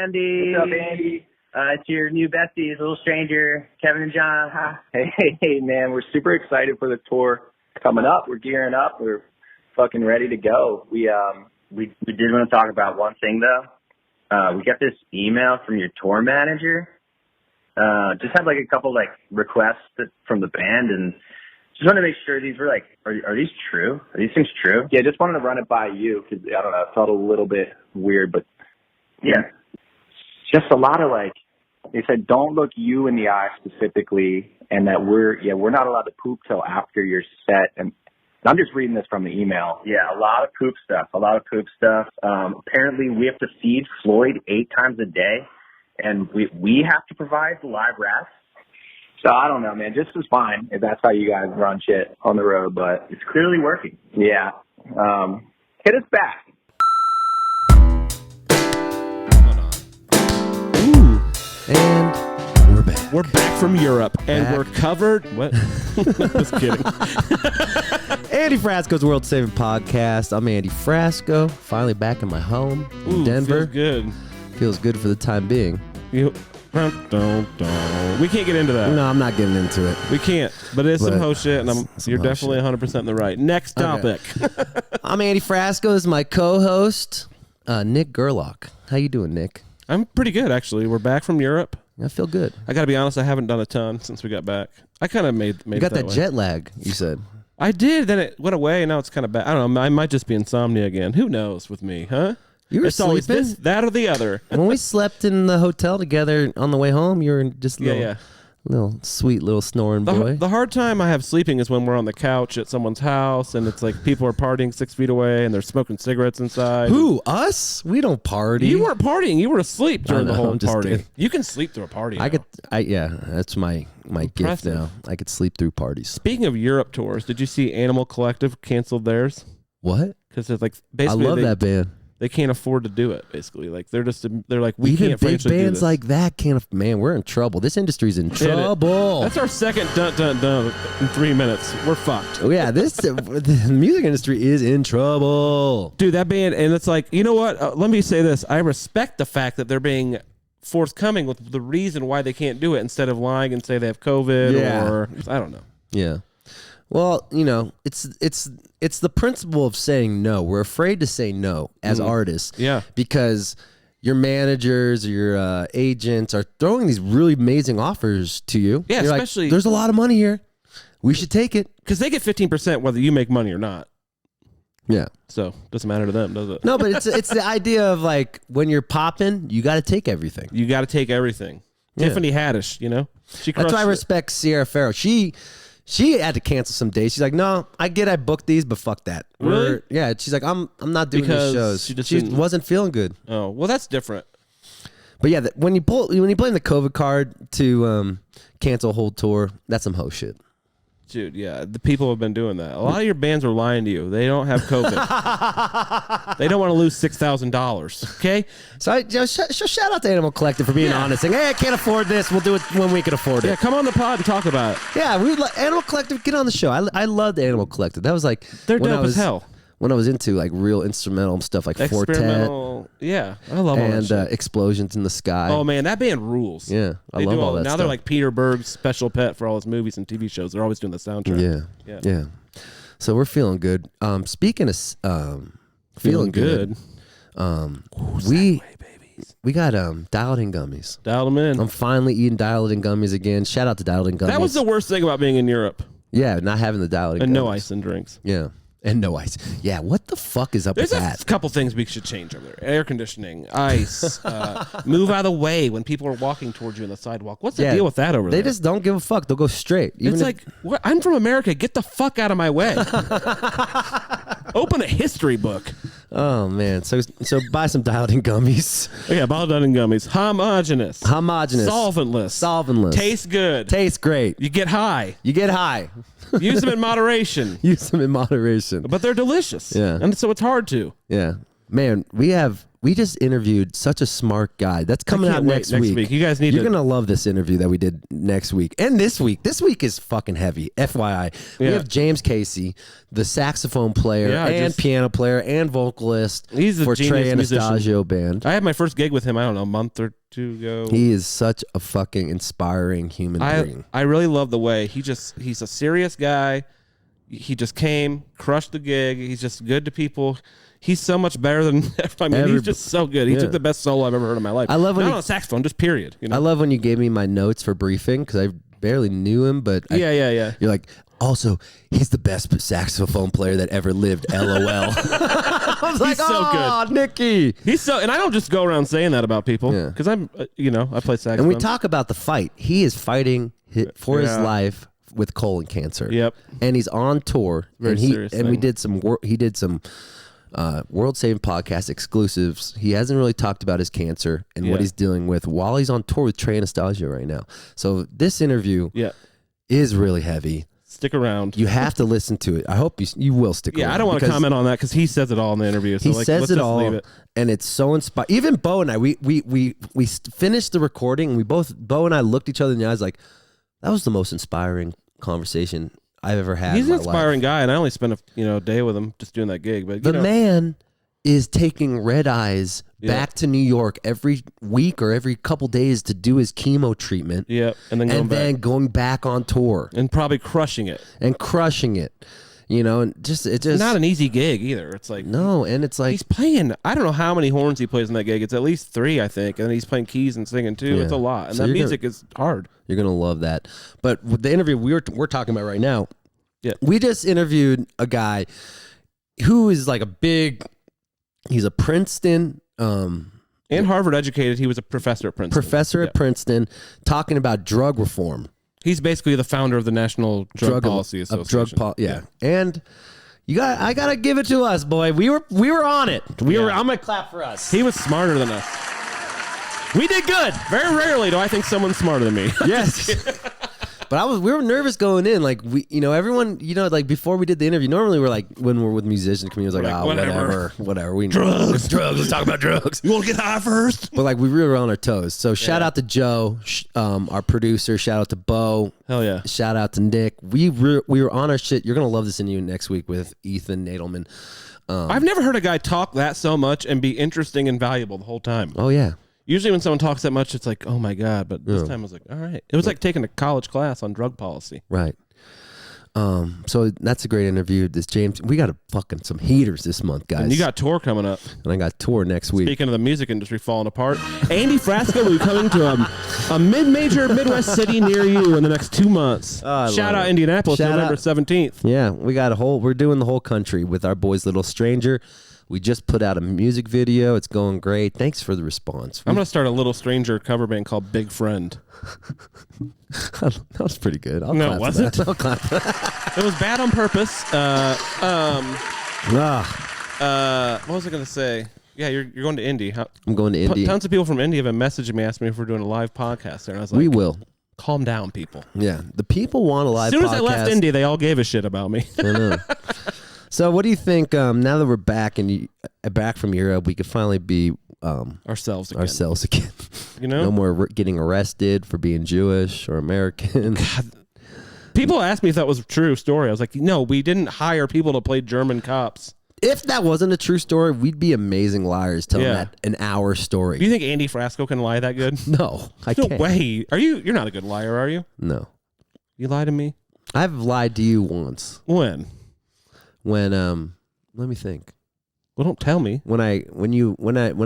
Andy. What's up, Andy? It's your new besties, Little Stranger, Kevin and John. Hey, man, we're super excited for the tour coming up. We're gearing up. We're fucking ready to go. We did want to talk about one thing, though. We got this email from your tour manager. Just had, like, a couple, like, requests from the band, and just wanted to make sure these were, like, are these true? Are these things true? Yeah, just wanted to run it by you because, I don't know, it felt a little bit weird, but yeah. Just a lot of, like, they said don't look you in the eye specifically, and that we're not allowed to poop till after your set. And I'm just reading this from the email. Yeah, a lot of poop stuff. Apparently, we have to feed Floyd 8 times a day, and we have to provide the live rest. So I don't know, man. Just as fine if that's how you guys run shit on the road, but it's clearly working. Yeah. Hit us back. And we're back. We're back from Europe, and we're covered. What? Just kidding. Andy Frasco's World Saving Podcast. I'm Andy Frasco. Finally back in my home in Denver. Feels good. Feels good for the time being. We can't get into that. No, I'm not getting into it. We can't. But it's some ho shit, and you're definitely shit. 100% in the right. Next topic. Okay. I'm Andy Frasco. This is my co-host, Nick Gerlach. How you doing, Nick? I'm pretty good, actually. We're back from Europe. I feel good. I got to be honest, I haven't done a ton since we got back. I kind of made You got it that way. jet lag, you said. I did, then it went away, and now it's kind of bad. I don't know. I might just be insomnia again. Who knows with me, huh? You were It's always sleeping? this, that, or the other. When we slept in the hotel together on the way home, you were just Yeah. little sweet little snoring boy. The hard time I have sleeping is when we're on the couch at someone's house, and it's like people are partying 6 feet away, and they're smoking cigarettes inside. Who? Us? We don't party. You weren't partying. You were asleep during the whole I'm just party. kidding. You can sleep through a party. That's my gift Impressive. now. I could sleep through parties. Speaking of Europe tours, did you see Animal Collective canceled theirs? What? Because it's like I basically love that band. They can't afford to do it. Basically, like they're like we Even can't big financially do bands this. like that can't. Man, we're in trouble. This industry's in trouble. That's our second dun in 3 minutes. We're fucked. Oh yeah, the music industry is in trouble. Dude, that band, and it's like, you know what? Let me say this. I respect the fact that they're being forthcoming with the reason why they can't do it instead of lying and say they have COVID or I don't know. Yeah. Well, you know, it's the principle of saying no. We're afraid to say no as artists. Yeah. Because your managers or your agents are throwing these really amazing offers to you. Yeah, You're especially like, there's a lot of money here. We should take it. Because they get 15% whether you make money or not. Yeah. So it doesn't matter to them, does it? No, but it's the idea of like when you're popping, you got to take everything. You got to take everything. Yeah. Tiffany Haddish, you know? That's why I respect Sierra Farrow. She had to cancel some days. She's like, no, I booked these, but fuck that. Really? Yeah. She's like, I'm not doing Because these shows. she She wasn't feeling good. Oh, well, that's different. But yeah, when you play the COVID card to cancel a whole tour, that's some ho shit. Dude, yeah, the people have been doing that. A lot of your bands are lying to you. They don't have COVID. They don't want to lose $6,000. Okay, So shout out to Animal Collective for being honest, saying, "Hey, I can't afford this. We'll do it when we can afford it." yeah, come on the pod and talk about it. Yeah, Animal Collective, get on the show. I loved Animal Collective. That was like They're when dope as hell. When I was into like real instrumental stuff like Fortet Experimental, yeah, I love all that and shit. Explosions in the Sky. Oh man, that band rules. Yeah, I They love do all that now stuff. they're like Peter Berg's special pet for all his movies and TV shows. They're always doing the soundtrack. Yeah. So we're feeling good. Speaking of feeling good, we got dialed-in gummies. Dialed them in. I'm finally eating dialed-in gummies again. Shout out to dialed-in gummies. That was the worst thing about being in Europe. Yeah, not having the dialed-in And gummies. no ice and drinks. Yeah. And no ice. Yeah, what the fuck is up There's with a that? couple things we should change over there. Air conditioning, ice, move out of the way when people are walking towards you on the sidewalk. What's the deal with that over there? They just don't give a fuck. They'll go straight. It's like, what? I'm from America. Get the fuck out of my way. Open a history book. Oh, man. So buy some dialed-in gummies. Oh, yeah, dialed-in gummies. Homogeneous. Solventless. Tastes good. Tastes great. You get high. Use them in moderation. Use them in moderation. But they're delicious. Yeah. And so it's hard to. Yeah. Man, we just interviewed such a smart guy. That's coming out next week. You guys need You're going to love this interview that we did next week. And this week. This week is fucking heavy. FYI. We have James Casey, the saxophone player and piano player and vocalist for Trey Anastasio Band. I had my first gig with him, I don't know, a month or two ago. He is such a fucking inspiring human being. I really love the way he's a serious guy. He just came, crushed the gig. He's just good to people. He's so much better than he's just so good. He took the best solo I've ever heard in my life. I love when not on a saxophone, just period. You know? I love when you gave me my notes for briefing because I barely knew him, but yeah. You're like, also, he's the best saxophone player that ever lived. LOL. I was like, he's so good, Nicky. He's so, and I don't just go around saying that about people because I'm, I play saxophone. And we talk about the fight. He is fighting for his life with colon cancer. Yep. And he's on tour. Very serious thing. We did some work. He did some World Saving Podcast exclusives. He hasn't really talked about his cancer and what he's dealing with while he's on tour with Trey Anastasio right now. So this interview is really heavy. Stick around. You have to listen to it. I hope you will stick around. Yeah, I don't want to comment on that because he says it all in the interview. So he says it all, and it's so inspiring. Even Bo and I, we finished the recording, and Bo and I looked each other in the eyes like, that was the most inspiring conversation I've ever had. He's in an my inspiring life. guy, and I only spent a day with him just doing that gig. But the man is taking red eyes back to New York every week or every couple days to do his chemo treatment. Yeah, and then going back on tour and probably crushing it. And just it's not an easy gig either. It's like and it's like he's playing. I don't know how many horns he plays in that gig. It's at least 3, I think, and then he's playing keys and singing too. It's a lot, and that music is hard. You're gonna love that. But with the interview we're talking about right now, we just interviewed a guy who is like he's a Princeton and Harvard educated. He was a professor at Princeton. At Princeton, talking about drug reform. He's basically the founder of the National Drug Policy Association. And I gotta give it to us, boy. We were on it. I'm gonna clap for us. He was smarter than us. We did good. Very rarely do I think someone's smarter than me. Yes. But we were nervous going in. Like everyone, like before we did the interview, normally we're like, when we're with musicians, comedians, like, whatever. We drugs. Let's talk about drugs. You want to get high first? But like we really were on our toes. So shout out to Joe, our producer. Shout out to Bo. Hell yeah. Shout out to Nick. We were on our shit. You're gonna love this interview next week with Ethan Nadelman. I've never heard a guy talk that so much and be interesting and valuable the whole time. Oh yeah. Usually when someone talks that much, it's like, oh my God. But this time I was like, all right. It was like taking a college class on drug policy. Right. So that's a great interview. This James, we got some heaters this month, guys. And you got tour coming up. And I got tour next week. Speaking of the music industry falling apart, Andy Frasco will be coming to a mid-major Midwest city near you in the next 2 months. Shout out Indianapolis, November 17th. Yeah, we're doing the whole country with our boys Little Stranger. We just put out a music video. It's going great. Thanks for the response. I'm going to start a Little Stranger cover band called Big Friend. That was pretty good. No, it wasn't. It was bad on purpose. What was I going to say? Yeah, you're going to Indy. I'm going to Indy. Tons of people from Indy have been messaging me, asking me if we're doing a live podcast there. And I was like, we will. Calm down, people. Yeah, the people want a live podcast. As soon as I left Indy, they all gave a shit about me. I know. So what do you think, now that we're back and back from Europe, we could finally be ourselves again. No more getting arrested for being Jewish or American. God. People asked me if that was a true story. I was like, no, we didn't hire people to play German cops. If that wasn't a true story, we'd be amazing liars telling that an hour story. Do you think Andy Frasco can lie that good? No, I can't. No way. You're not a good liar, are you? No. You lie to me? I've lied to you once. When, let me think. Well, don't tell me. When I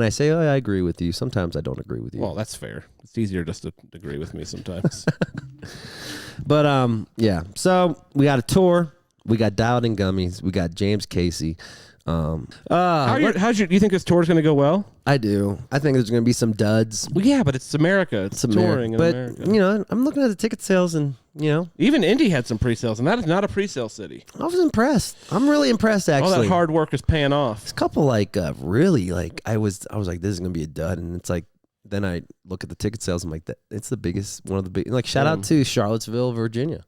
say, I agree with you, sometimes I don't agree with you. Well, that's fair. It's easier just to agree with me sometimes. But yeah. So we got a tour. We got Dialed In Gummies. We got James Casey. Do you think this tour is going to go well? I do. I think there's going to be some duds. Well, yeah, but it's America. It's touring in America. But, I'm looking at the ticket sales and, Even Indy had some pre-sales, and that is not a pre-sale city. I was impressed. I'm really impressed, actually. All that hard work is paying off. It's a couple, really, I was like, this is going to be a dud. And it's like, then I look at the ticket sales. I'm like, it's the biggest, one of the big, shout out to Charlottesville, Virginia.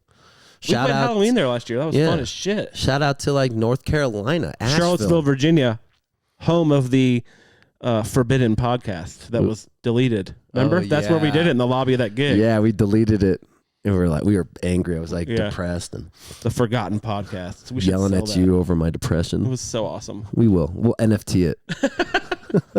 We played Halloween there last year. That was fun as shit. Shout out to North Carolina, Asheville. Charlottesville, Virginia. home of the Forbidden podcast that was deleted. Remember? That's where we did it, in the lobby of that gig. Yeah, we deleted it. And we were angry. I was like depressed and the Forgotten podcast. We yelling at you over my depression. It was so awesome. We'll NFT it.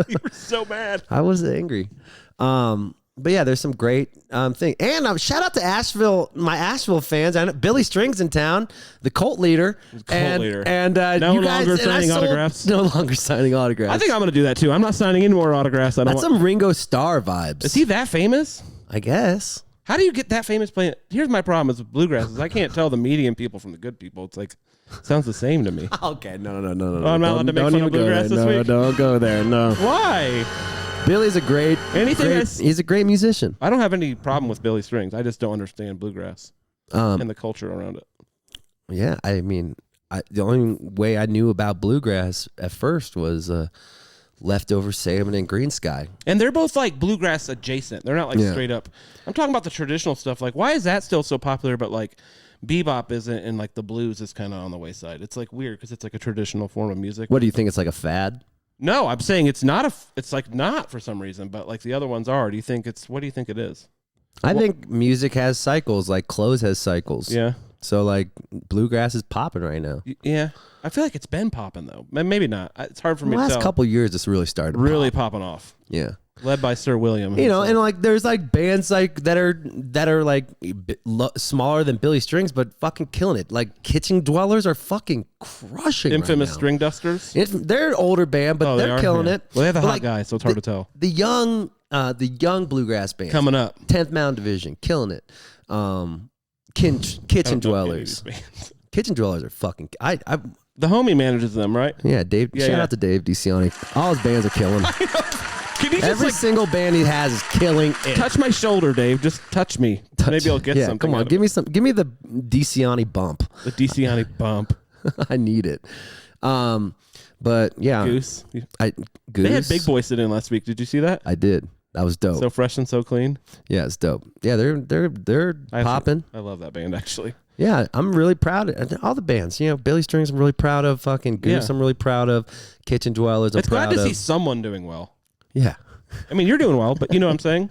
You were so mad. I was angry. But yeah, there's some great thing. And shout out to Asheville, my Asheville fans. I know Billy Strings in town, the cult leader. And no you longer guys, signing autographs. No longer signing autographs. I think I'm going to do that too. I'm not signing any more autographs. That's some Ringo Starr vibes. Is he that famous? I guess. How do you get that famous playing? Here's my problem with bluegrass is I can't tell the medium people from the good people. It's like, sounds the same to me. Okay, no. Oh, I'm not allowed to make fun of bluegrass this week? No, don't go there, no. Why? Billy's a great, he's a great musician. I don't have any problem with Billy Strings. I just don't understand bluegrass and the culture around it. Yeah, I mean, the only way I knew about bluegrass at first was Leftover Salmon and Green Sky. And they're both like bluegrass adjacent. They're not like straight up. I'm talking about the traditional stuff. Like, why is that still so popular, but like bebop isn't, and like the blues is kind of on the wayside? It's like weird because it's like a traditional form of music. What do you think? It's like a fad? No, I'm saying it's not it's like not for some reason, but like the other ones are. Do you think what do you think it is? I think music has cycles, like clothes has cycles. Yeah. So like bluegrass is popping right now. Yeah. I feel like it's been popping though. Maybe not. It's hard for me to tell. Last couple years it's really started popping off. Yeah. Led by Sir William. You know, and like there's like bands like that are like smaller than Billy Strings but fucking killing it. Like Kitchen Dwellers are fucking crushing. Infamous right now. String Dusters. They're an older band, but they're killing it. Well, they have a hot like, guy, so it's hard to tell. The young bluegrass band coming up. 10th Mountain Division, killing it. Kitchen Dwellers. Kitchen Dwellers are fucking. The homie manages them, right? Yeah, Dave. Shout out to Dave DeCiani. All his bands are killing. Can you Every just, single band he has is killing it. Touch my shoulder, Dave. Just touch me. Maybe I'll get something. Come on, give me some. Give me the DeCiani bump. The DeCiani bump. I need it. But yeah, Goose. Goose. They had Big Boy sit in last week. Did you see that? I did. That was dope. So fresh and so clean. Yeah, it's dope. Yeah, they're popping. I love that band actually. Yeah, I'm really proud of all the bands. You know, Billy Strings, I'm really proud of. Fucking Goose, I'm really proud of. Kitchen Dwellers, I'm proud of. It's glad to see someone doing well. Yeah. I mean, you're doing well, but you know what I'm saying?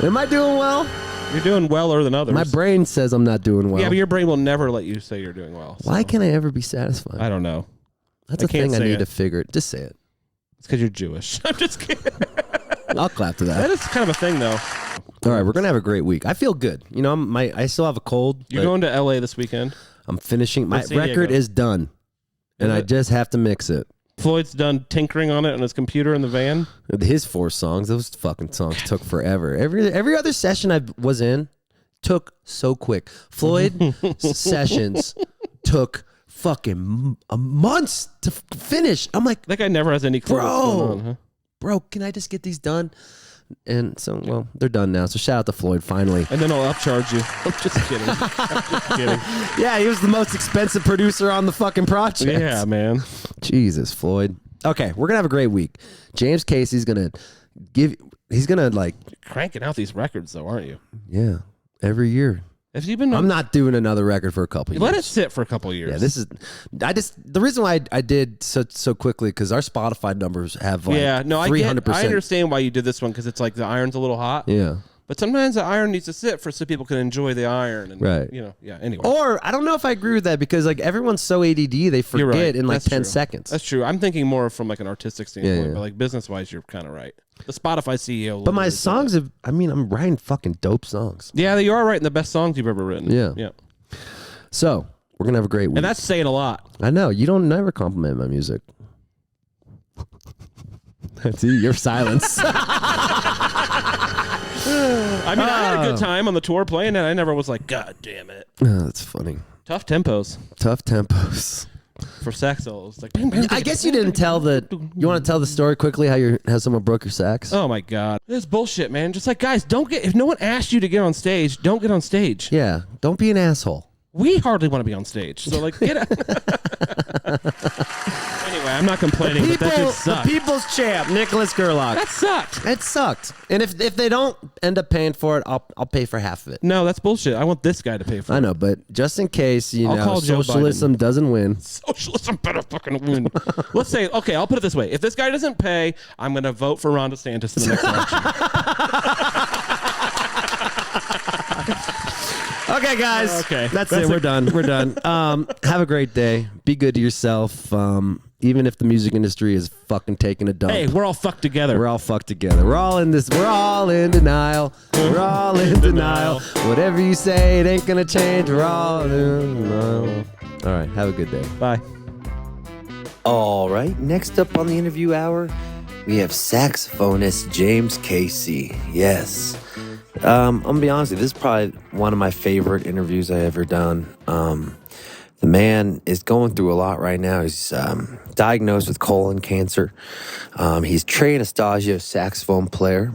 Am I doing well? You're doing weller than others. My brain says I'm not doing well. Yeah, but your brain will never let you say you're doing well. So. Why can't I ever be satisfied? I don't know. That's a thing I need to figure. Just say it. It's because you're Jewish. I'm just kidding. I'll clap to that. That is kind of a thing, though. All right, we're gonna have a great week. I feel good. You know, I still have a cold. You're going to LA this weekend. I'm finishing. My record is done, and I just have to mix it. Floyd's done tinkering on it on his computer in the van. His 4 songs, those fucking songs took forever. Every other session I was in took so quick. Floyd sessions took fucking months to finish. I'm like, that guy never has any clue what's going on, huh? Bro, can I just get these done? And so, well, they're done now. So shout out to Floyd, finally. And then I'll upcharge you. I'm just kidding. I'm just kidding. Yeah, he was the most expensive producer on the fucking project. Yeah, man. Jesus, Floyd. Okay, we're going to have a great week. James Casey's going to he's going to like. You're cranking out these records, though, aren't you? Yeah, every year. Have you been? I'm not doing another record for a couple years. Let it sit for a couple years. Yeah, the reason why I did so quickly because our Spotify numbers have like 300%. I understand why you did this one because it's like the iron's a little hot. Yeah. But sometimes the iron needs to sit so people can enjoy the iron. And, right. You know, yeah, anyway. Or I don't know if I agree with that because like everyone's so ADD they forget in like 10 seconds. That's true. I'm thinking more from like an artistic standpoint, but like business-wise, you're kind of right. The Spotify CEO. But my songs I'm writing fucking dope songs. Yeah, you are writing the best songs you've ever written. Yeah. Yeah. So we're going to have a great week. And that's saying a lot. I know. You don't never compliment my music. See, your silence. I mean, I had a good time on the tour playing it. I never was like, God damn it. Oh, that's funny. Tough tempos. For sax solos. Like, I guess you didn't tell you want to tell the story quickly how someone broke your sax? Oh my God. This is bullshit, man. Just like, guys, if no one asked you to get on stage, don't get on stage. Yeah. Don't be an asshole. We hardly want to be on stage. So like, get out. Anyway, I'm not complaining, but that just sucked. The people's champ, Nicholas Gerlach. That sucked. It sucked. And if they don't end up paying for it, I'll pay for half of it. No, that's bullshit. I want this guy to pay for it. I know, but just in case, I'll call socialism doesn't win. Socialism better fucking win. Let's say, okay, I'll put it this way. If this guy doesn't pay, I'm going to vote for Ron DeSantis in the next election. Okay, guys. That's it. We're done. We're done. Have a great day. Be good to yourself. Even if the music industry is fucking taking a dump. Hey, we're all fucked together. We're all fucked together. We're all in this. We're all in denial. We're all in denial. Whatever you say, it ain't gonna change. We're all in denial. All right. Have a good day. Bye. All right. Next up on the interview hour, we have saxophonist James Casey. Yes. I'm gonna be honest with you, this is probably one of my favorite interviews I ever done. The man is going through a lot right now. He's diagnosed with colon cancer. He's Trey Anastasio saxophone player.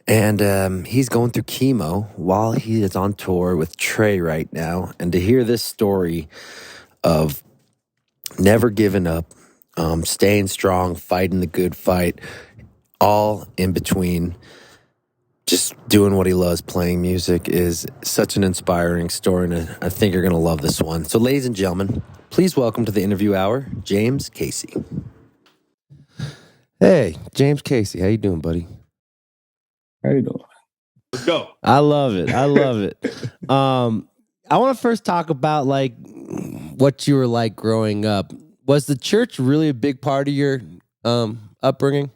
And he's going through chemo while he is on tour with Trey right now. And to hear this story of never giving up, staying strong, fighting the good fight, all in between just doing what he loves, playing music, is such an inspiring story, and I think you're going to love this one. So, ladies and gentlemen, please welcome to the interview hour, James Casey. Hey, James Casey, how you doing, buddy? How you doing? Let's go. I love it. I love it. I want to first talk about like what you were like growing up. Was the church really a big part of your upbringing?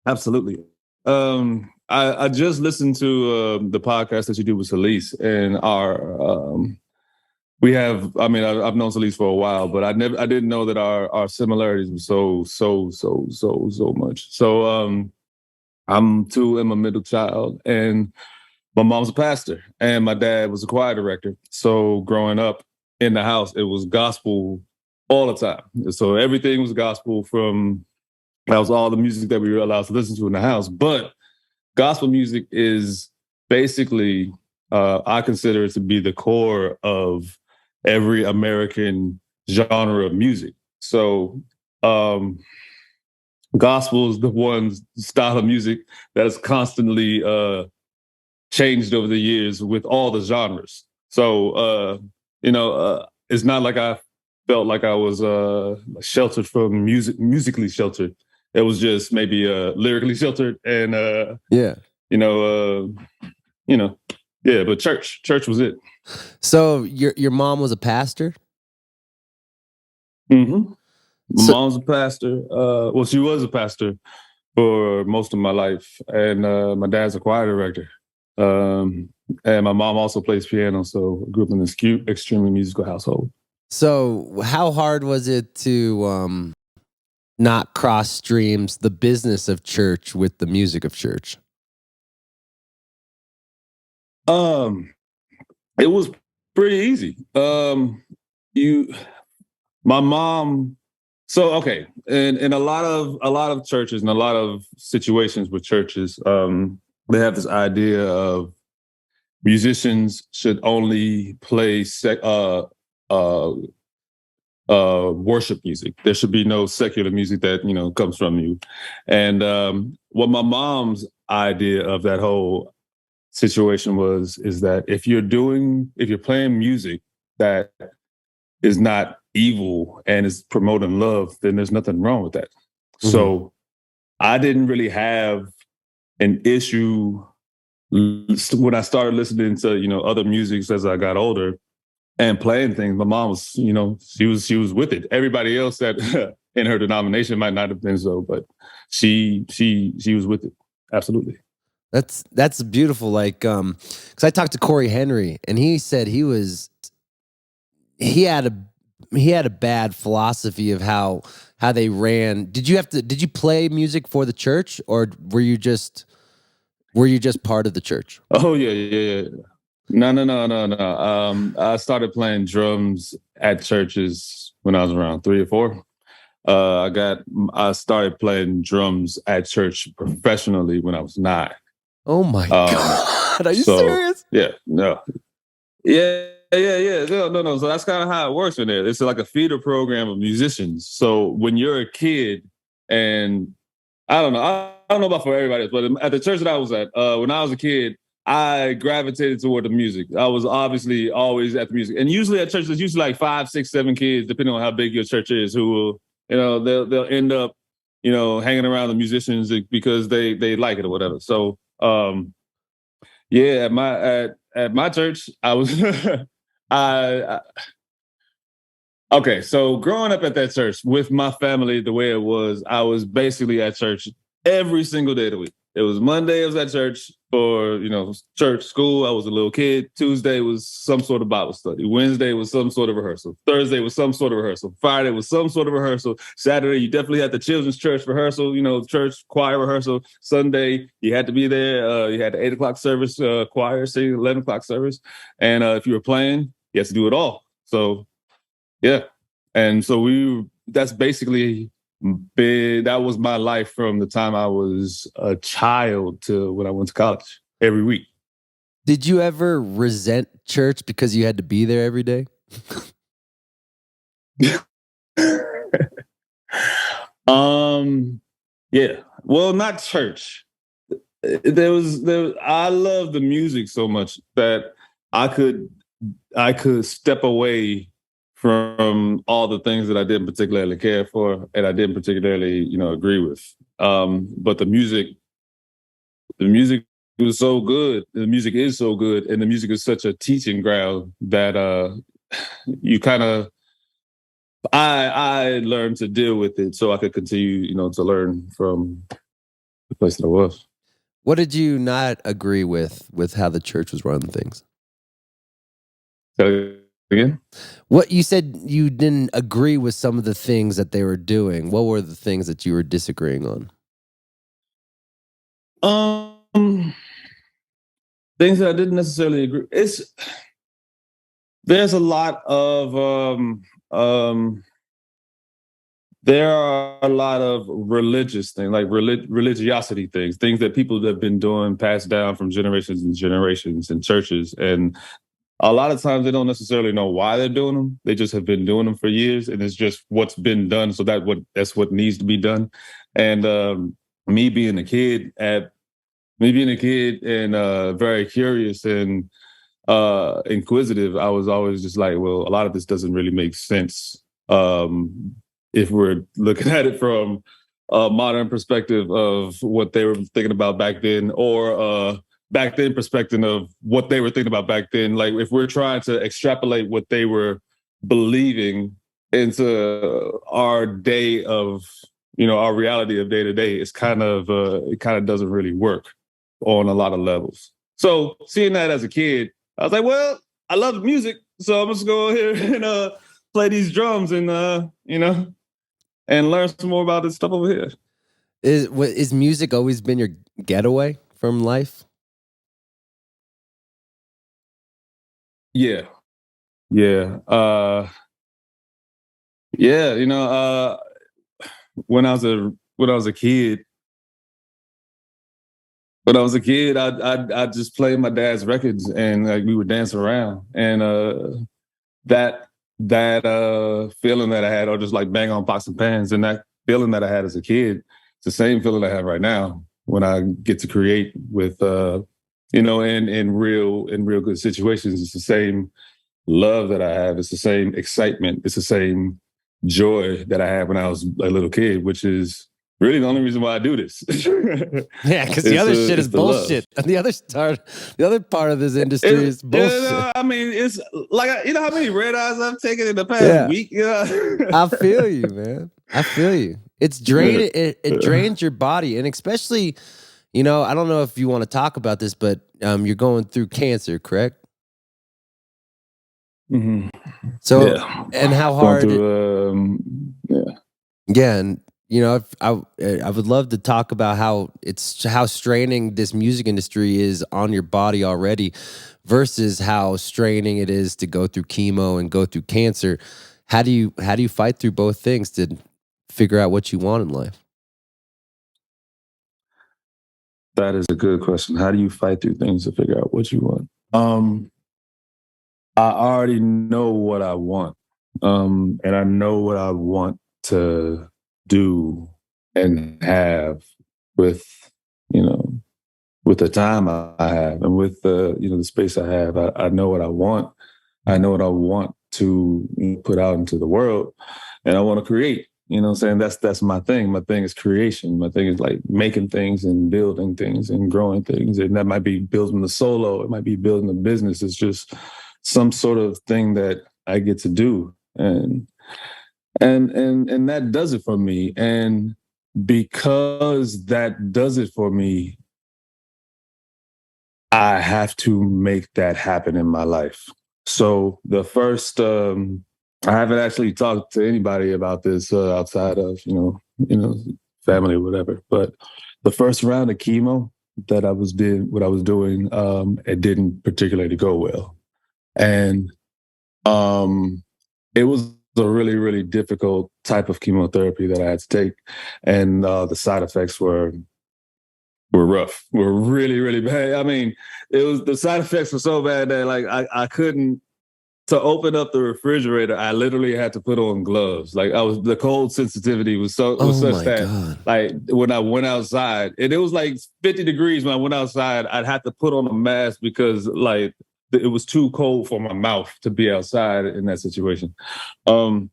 Absolutely. I just listened to the podcast that you do with Celise, and I've known Celise for a while, but I didn't know that our similarities were so much. So I'm a middle child, and my mom's a pastor, and my dad was a choir director. So growing up in the house, it was gospel all the time. So everything was gospel that was all the music that we were allowed to listen to in the house. But gospel music is basically, I consider it to be the core of every American genre of music. So gospel is the one style of music that has constantly changed over the years with all the genres. So, it's not like I felt like I was sheltered from musically sheltered. It was just maybe lyrically sheltered, and but church was it. So your mom was a pastor? Mm-hmm. My mom's a pastor. She was a pastor for most of my life, and my dad's a choir director. And my mom also plays piano, so I grew up in an extremely musical household. So how hard was it to not cross streams the business of church with the music of church? It was pretty easy. My mom. So okay, in a lot of churches and a lot of situations with churches, they have this idea of musicians should only play worship music. There should be no secular music that comes from you. And what my mom's idea of that whole situation is that if you're playing music that is not evil and is promoting love, then there's nothing wrong with that. Mm-hmm. So I didn't really have an issue when I started listening to other music as I got older and playing things. My mom was she was with it. Everybody else that in her denomination might not have been so, but she was with it. Absolutely. That's beautiful. Like, because I talked to Corey Henry, and he said he had a bad philosophy of how they ran. Did you play music for the church, or were you just part of the church? Oh yeah. No. I started playing drums at churches when I was around 3 or 4. I started playing drums at church professionally when I was 9. Oh my God. Are you serious? Yeah, no. Yeah. No. So that's kind of how it works in there. It's like a feeder program of musicians. So when you're a kid, and I don't know. I don't know about for everybody else, but at the church that I was at, when I was a kid, I gravitated toward the music. I was obviously always at the music. And usually at church, there's usually like 5, 6, 7 kids, depending on how big your church is, who will, they'll end up, hanging around the musicians because they like it or whatever. So, yeah, at my church, I was, okay, so growing up at that church with my family, the way it was, I was basically at church every single day of the week. It was Monday, I was at church for, church, school. I was a little kid. Tuesday was some sort of Bible study. Wednesday was some sort of rehearsal. Thursday was some sort of rehearsal. Friday was some sort of rehearsal. Saturday, you definitely had the children's church rehearsal, church choir rehearsal. Sunday, you had to be there. You had the 8 o'clock service, choir, say 11 o'clock service. And if you were playing, you had to do it all. So, yeah. And so that's basically that was my life from the time I was a child to when I went to college every week. Did you ever resent church because you had to be there every day? Yeah. Well, not church. I love the music so much that I could step away from all the things that I didn't particularly care for and I didn't particularly, agree with. But the music was so good. The music is so good. And the music is such a teaching ground that you kind of, I learned to deal with it so I could continue, to learn from the place that I was. What did you not agree with how the church was running things? So, again? What you said you didn't agree with some of the things that they were doing. What were the things that you were disagreeing on? Things that I didn't necessarily agree. There's a lot of there are a lot of religious things, like religiosity things that people have been doing, passed down from generations and generations in churches. And a lot of times they don't necessarily know why they're doing them. They just have been doing them for years, and it's just what's been done. So that's what needs to be done. And me being a kid and very curious and inquisitive, I was always just like, well, a lot of this doesn't really make sense if we're looking at it from a modern perspective of what they were thinking about back then, or back then perspective of what they were thinking about back then. Like if we're trying to extrapolate what they were believing into our day of, our reality of day to day, it kind of doesn't really work on a lot of levels. So seeing that as a kid, I was like, well, I love music, so I'm just go here and play these drums and and learn some more about this stuff over here. Is music always been your getaway from life? Yeah. When I was a kid, I just played my dad's records and like we would dance around, and that feeling that I had, or just like bang on pots and pans, and that feeling that I had as a kid, it's the same feeling I have right now when I get to create with in real good situations. It's the same love that I have. It's the same excitement. It's the same joy that I had when I was a little kid, which is really the only reason why I do this. Yeah, because the other shit is bullshit. The other part of this industry is bullshit. I mean, it's like, how many red eyes I've taken in the past week? I feel you, man. I feel you. It's draining. It drains your body, and especially, I don't know if you want to talk about this, but you're going through cancer, correct? Mm-hmm. So, and how hard? Yeah, and I would love to talk about how straining this music industry is on your body already, versus how straining it is to go through chemo and go through cancer. How do you fight through both things to figure out what you want in life? That is a good question. How do you fight through things to figure out what you want? I already know what I want, and I know what I want to do and have with, you know, with the time I have and with the, you know, the space I have. I know what I want. I know what I want to put out into the world, and I want to create. You know what I'm saying? That's my thing. My thing is creation. My thing is like making things and building things and growing things. And that might be building the solo. It might be building a business. It's just some sort of thing that I get to do. And that does it for me. And because that does it for me, I have to make that happen in my life. So the first, I haven't actually talked to anybody about this outside of, you know, family or whatever. But the first round of chemo that I was doing, it didn't particularly go well. And it was a really, really difficult type of chemotherapy that I had to take. And the side effects were rough, were really, really bad. I mean, the side effects were so bad that like I couldn't, to open up the refrigerator, I literally had to put on gloves. Like the cold sensitivity was such that God. Like when I went outside, and it was like 50 degrees when I went outside, I'd have to put on a mask because like it was too cold for my mouth to be outside in that situation. And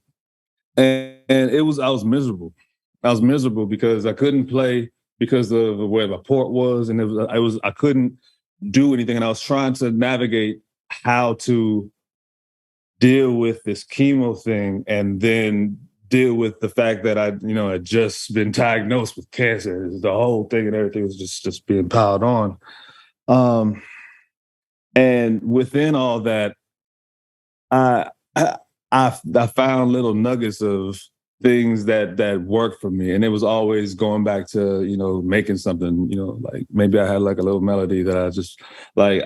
I was miserable. I was miserable because I couldn't play because of where my port was, and I couldn't do anything, and I was trying to navigate how to deal with this chemo thing and then deal with the fact that I had just been diagnosed with cancer. The whole thing and everything was just being piled on. And within all that, I found little nuggets of things that worked for me. And it was always going back to, making something, like maybe I had like a little melody that I just like,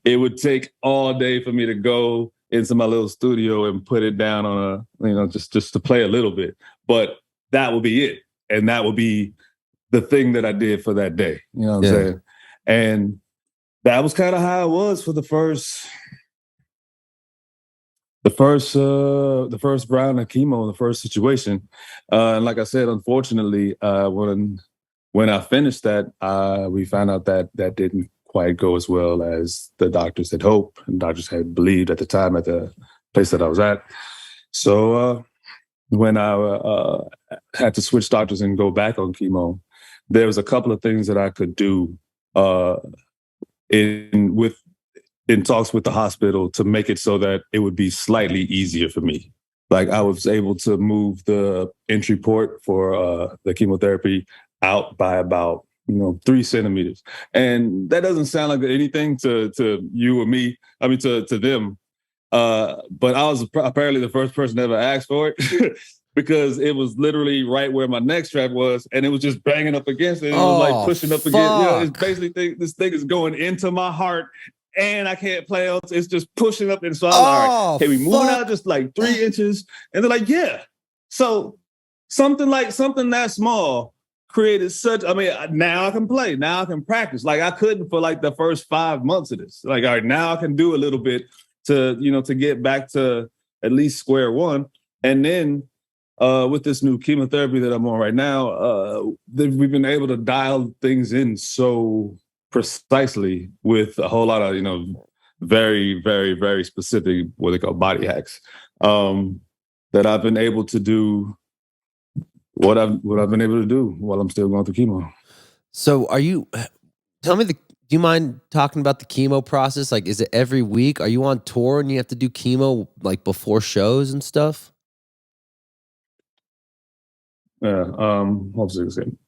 it would take all day for me to go into my little studio and put it down on just to play a little bit, but that would be it. And that would be the thing that I did for that day. You know what I'm saying? And that was kind of how it was for the first round of chemo, the first situation. And like I said, unfortunately, when I finished that, we found out that didn't quite go as well as the doctors had hoped and doctors had believed at the time at the place that I was at. So when I had to switch doctors and go back on chemo, there was a couple of things that I could do in talks with the hospital to make it so that it would be slightly easier for me. Like I was able to move the entry port for the chemotherapy out by about 3 centimeters. And that doesn't sound like anything to you or me. I mean, to them. But I was apparently the first person to ever ask for it because it was literally right where my neck strap was. And it was just banging up against it. It was like pushing up against. It's basically this thing is going into my heart and I can't play else. It's just pushing up. And so I was like, all right, okay, we moving out just like 3 inches. And they're like, yeah. So something that small created such, now I can play, now I can practice. Like I couldn't for like the first 5 months of this. Like, all right, now I can do a little bit to get back to at least square one. And then with this new chemotherapy that I'm on right now, we've been able to dial things in so precisely with a whole lot of, very, very, very specific, what they call body hacks, that I've been able to do what I've been able to do while I'm still going through chemo. So do you mind talking about the chemo process? Like, is it every week? Are you on tour and you have to do chemo like before shows and stuff? Yeah. Hold on a second.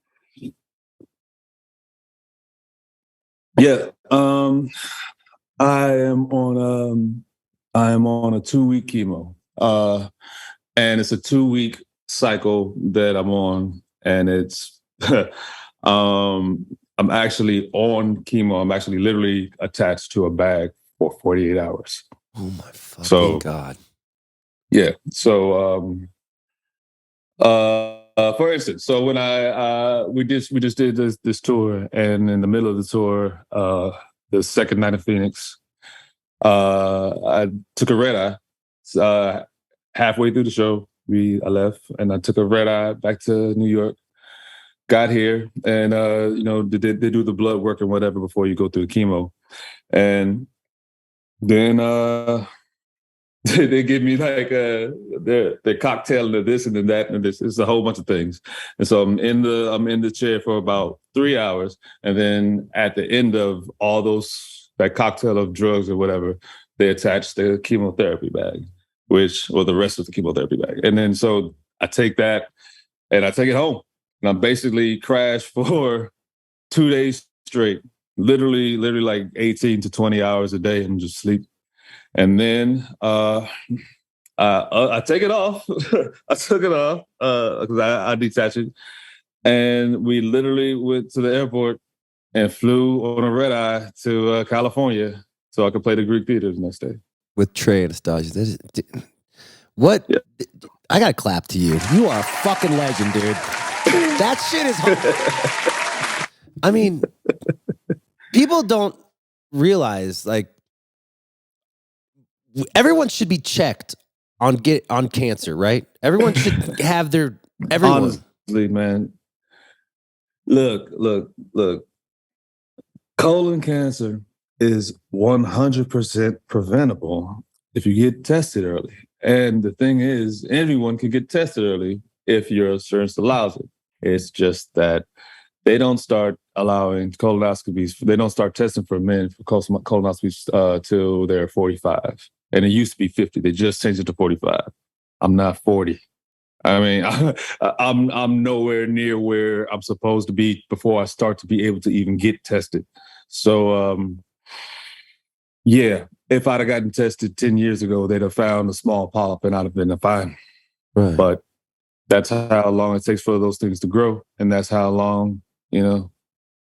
Yeah. I am on a 2-week chemo. And it's a 2-week cycle that I'm on, and it's I'm actually on chemo. I'm actually literally attached to a bag for 48 hours. Oh my fucking God. Yeah. So for instance, so when we just did this tour, and in the middle of the tour, the second night of Phoenix, I took a red eye. Halfway through the show, I left and I took a red eye back to New York. got here, and they do the blood work and whatever before you go through the chemo, and then they give me like the cocktail and this and then that and this. It's a whole bunch of things, and so I'm in the chair for about 3 hours, and then at the end of all that cocktail of drugs or whatever, they attach the chemotherapy bag, the rest of the chemotherapy bag, and then so I take that and I take it home, and I basically crash for 2 days straight, literally like 18 to 20 hours a day, and just sleep. And then I take it off. I took it off because I detached it. And we literally went to the airport and flew on a red eye to California so I could play the Greek theater the next day. With Trey Anastasio. What? Yeah. I got to clap to you. You are a fucking legend, dude. That shit is hard. I mean, people don't realize, like, everyone should be checked on cancer, right? Everyone should have everyone. Honestly, man. Look. Colon cancer is 100% preventable if you get tested early. And the thing is, anyone can get tested early if your insurance allows it. It's just that they don't start allowing colonoscopies. They don't start testing for men for colonoscopies till they're 45. And it used to be 50. They just changed it to 45. I'm not 40. I mean, I'm nowhere near where I'm supposed to be before I start to be able to even get tested. So, yeah, if I'd have gotten tested 10 years ago, they'd have found a small polyp and I'd have been fine. Right. But that's how long it takes for those things to grow. And that's how long,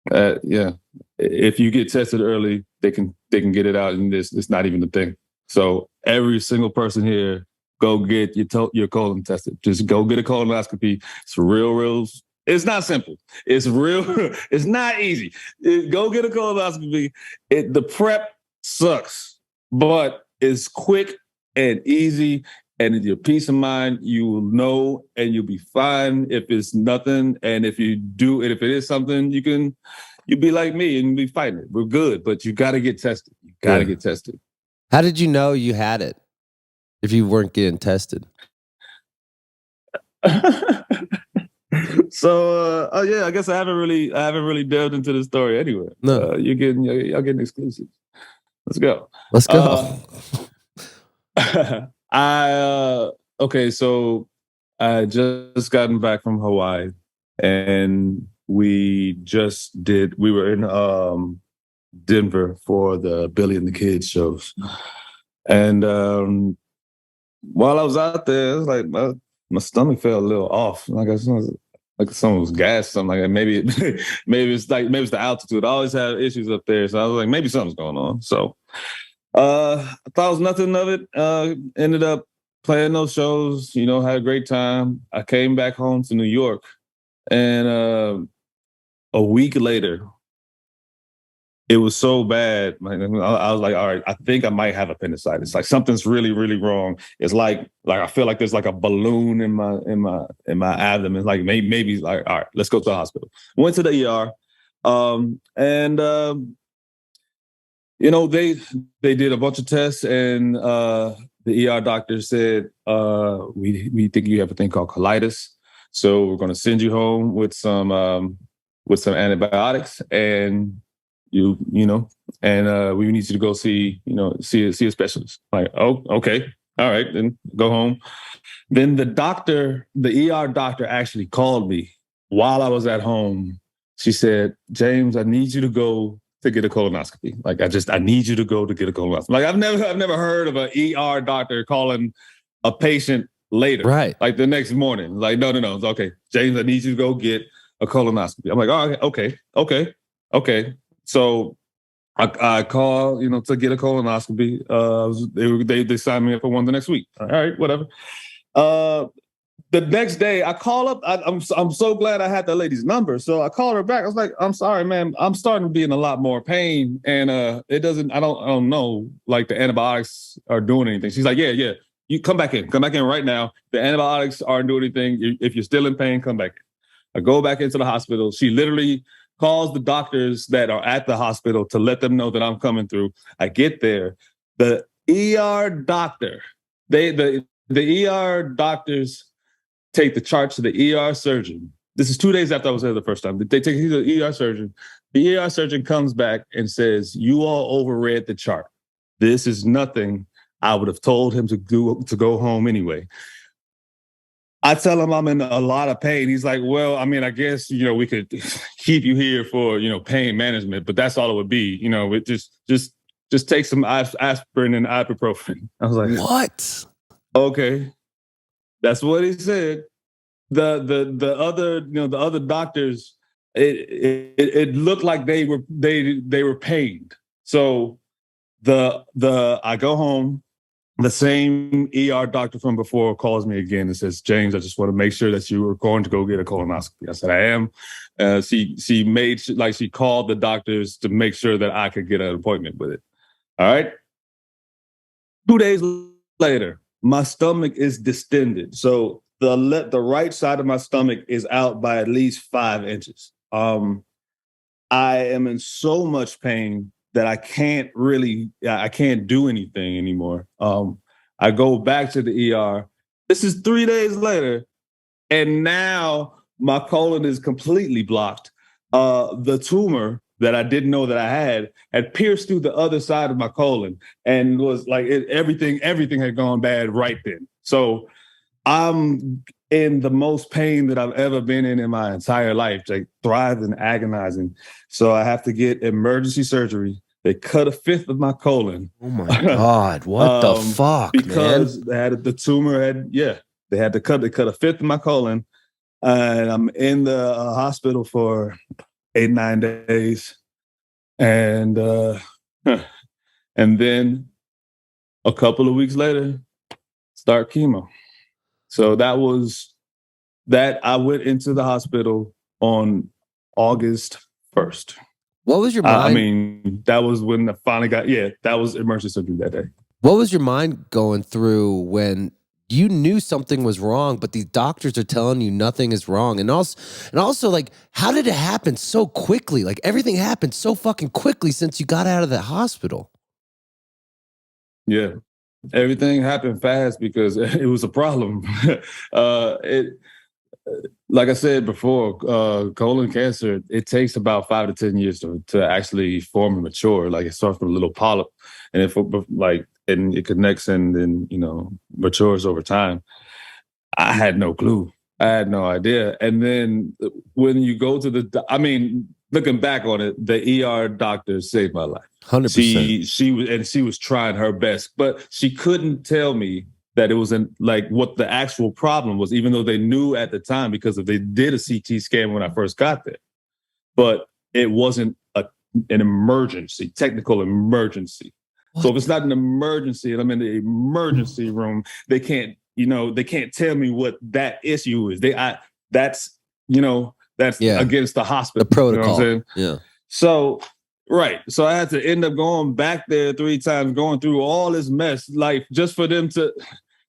if you get tested early, they can get it out, and it's not even a thing. So every single person here, go get your colon tested. Just go get a colonoscopy. It's real. It's not simple. It's real. It's not easy. Go get a colonoscopy. The prep sucks, but it's quick and easy. And your peace of mind, you will know, and you'll be fine if it's nothing. And if you do, and if it is something, you'll be like me and be fighting it. We're good, but you got to get tested. You got to get tested. How did you know you had it if you weren't getting tested? So, I guess I haven't really delved into the story anyway. No, y'all getting exclusives. Let's go. So I just gotten back from Hawaii, and we were in Denver for the Billy and the Kids shows. And while I was out there, it was like my stomach felt a little off. Like someone was gassed, something like that. Maybe it's the altitude. I always have issues up there. So I was like, maybe something's going on. So I thought it was nothing of it. Ended up playing those shows, had a great time. I came back home to New York, and a week later, it was so bad. I was like, all right, I think I might have appendicitis. Like something's really, really wrong. It's like I feel like there's like a balloon in my abdomen. Like maybe like, all right, let's go to the hospital. Went to the ER, and they did a bunch of tests, and the ER doctor said, we think you have a thing called colitis. So we're going to send you home with some antibiotics, and we need you to go see a specialist. Like, oh, okay. All right, then go home. Then the ER doctor actually called me while I was at home. She said, James, I need you to go to get a colonoscopy. Like, I need you to go to get a colonoscopy. Like, I've never heard of an ER doctor calling a patient later. Right. Like the next morning. Like, no. It's okay. James, I need you to go get a colonoscopy. I'm like, oh, okay. So I call, to get a colonoscopy. They signed me up for one the next week. All right, whatever. The next day I call up. I'm so glad I had that lady's number. So I called her back. I was like, I'm sorry, ma'am. I'm starting to be in a lot more pain, and I don't know, like the antibiotics are doing anything. She's like, yeah. You come back in right now. The antibiotics aren't doing anything. If you're still in pain, come back in. I go back into the hospital. She literally calls the doctors that are at the hospital to let them know that I'm coming through. I get there. The ER doctor, the ER doctors take the chart to the ER surgeon. This is 2 days after I was there the first time. They take it to the ER surgeon. The ER surgeon comes back and says, you all overread the chart. This is nothing. I would have told him to go home anyway. I tell him I'm in a lot of pain. He's like, well, I mean, I guess, we could keep you here for, pain management, but that's all it would be. It just take some aspirin and ibuprofen. I was like, what? Okay. That's what he said. The other doctors, it looked like they were pained. So I go home. The same ER doctor from before calls me again and says, James, I just want to make sure that you were going to go get a colonoscopy. I said, I am. She called the doctors to make sure that I could get an appointment with it. All right. 2 days later, my stomach is distended. So the right side of my stomach is out by at least 5 inches. I am in so much pain that I can't do anything anymore. I go back to the ER. This is 3 days later, and now my colon is completely blocked. The tumor that I didn't know that I had pierced through the other side of my colon, and was like everything had gone bad right then. So I'm in the most pain that I've ever been in my entire life, like thriving, agonizing. So I have to get emergency surgery. They cut a fifth of my colon. Oh my God! What the fuck, because man? the tumor they had to cut a fifth of my colon, and I'm in the hospital for 8-9 days, and then a couple of weeks later, start chemo. So that was that. I went into the hospital on August 1st. What was your mind? That was when I finally that was emergency surgery that day. What was your mind going through when you knew something was wrong, but these doctors are telling you nothing is wrong? And also, like, how did it happen so quickly? Like, everything happened so fucking quickly since you got out of the hospital. Yeah, everything happened fast because it was a problem. Like I said before, colon cancer, it takes about 5 to 10 years to actually form and mature. Like, it starts with a little polyp, and and it connects and then, matures over time. I had no clue. I had no idea. And then when you go to looking back on it, the ER doctor saved my life. 100%. She was trying her best, but she couldn't tell me that it wasn't like what the actual problem was, even though they knew at the time because they did a CT scan when I first got there. But it wasn't an emergency, technical emergency. What? So if it's not an emergency and I'm in the emergency room, they can't tell me what that issue is. That's against the hospital. The protocol. You know what I'm saying? Yeah. So right. So I had to end up going back there 3 times, going through all this mess, like just for them to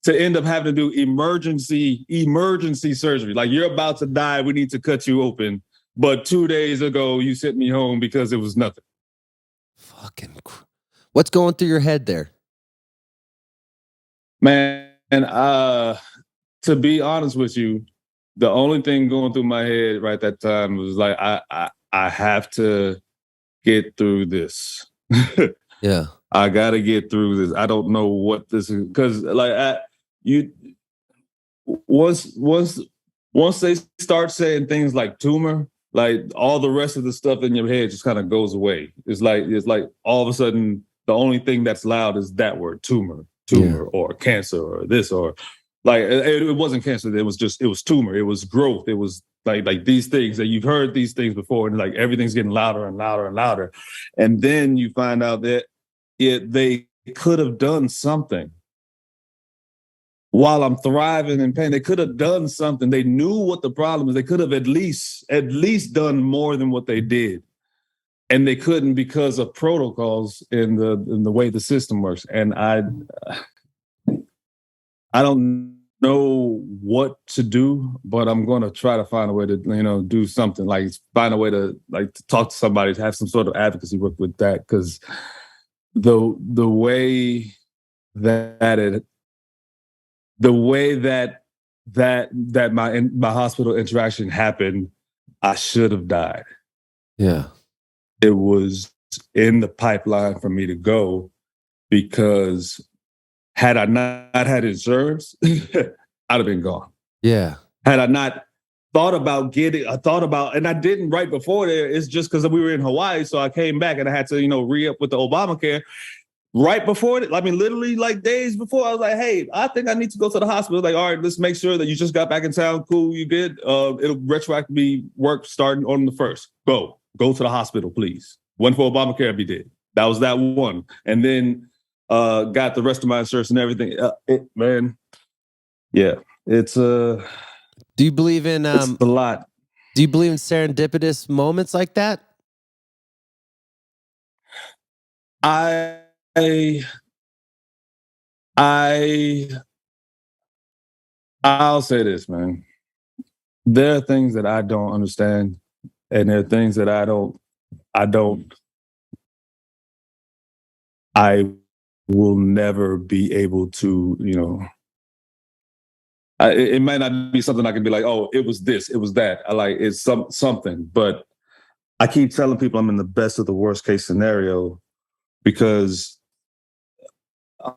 end up having to do emergency surgery. Like, you're about to die. We need to cut you open. But 2 days ago, you sent me home because it was nothing. What's going through your head there? Man, to be honest with you, the only thing going through my head right that time was like, I have to get through this. Yeah. I got to get through this. I don't know what this is. Because once they start saying things like tumor, like, all the rest of the stuff in your head just kind of goes away. It's like all of a sudden the only thing that's loud is that word, tumor, or cancer, or this, or like it wasn't cancer. It was tumor. It was growth. It was like these things that you've heard these things before, and like everything's getting louder and louder and louder. And then you find out that they could have done something while I'm thriving in pain. They could have done something. They knew what the problem is. They could have at least done more than what they did. And they couldn't because of protocols in the way the system works. And I don't know what to do, but I'm going to try to find a way to, do something, like find a way to to talk to somebody, to have some sort of advocacy work with that. Cause the way that my hospital interaction happened, I should have died. Yeah. It was in the pipeline for me to go, because had I not had insurance, I'd have been gone. Yeah. Had I not thought about and I didn't right before there, it's just because we were in Hawaii, so I came back and I had to, re-up with the Obamacare. Right before it, literally days before, I was like, hey, I think I need to go to the hospital. Like, all right, let's make sure that you just got back in town. Cool, you good? It'll retroactively work starting on the 1st. Go to the hospital, please. One for Obamacare, we did. That was that one. And then got the rest of my insurance and everything. Man, yeah, it's Do you believe in it's a lot. Do you believe in serendipitous moments like that? I'll say this, man. There are things that I don't understand, and there are things that I will never be able to, it might not be something I can be like, oh, it was this, it was that. It's something, but I keep telling people I'm in the best of the worst case scenario, because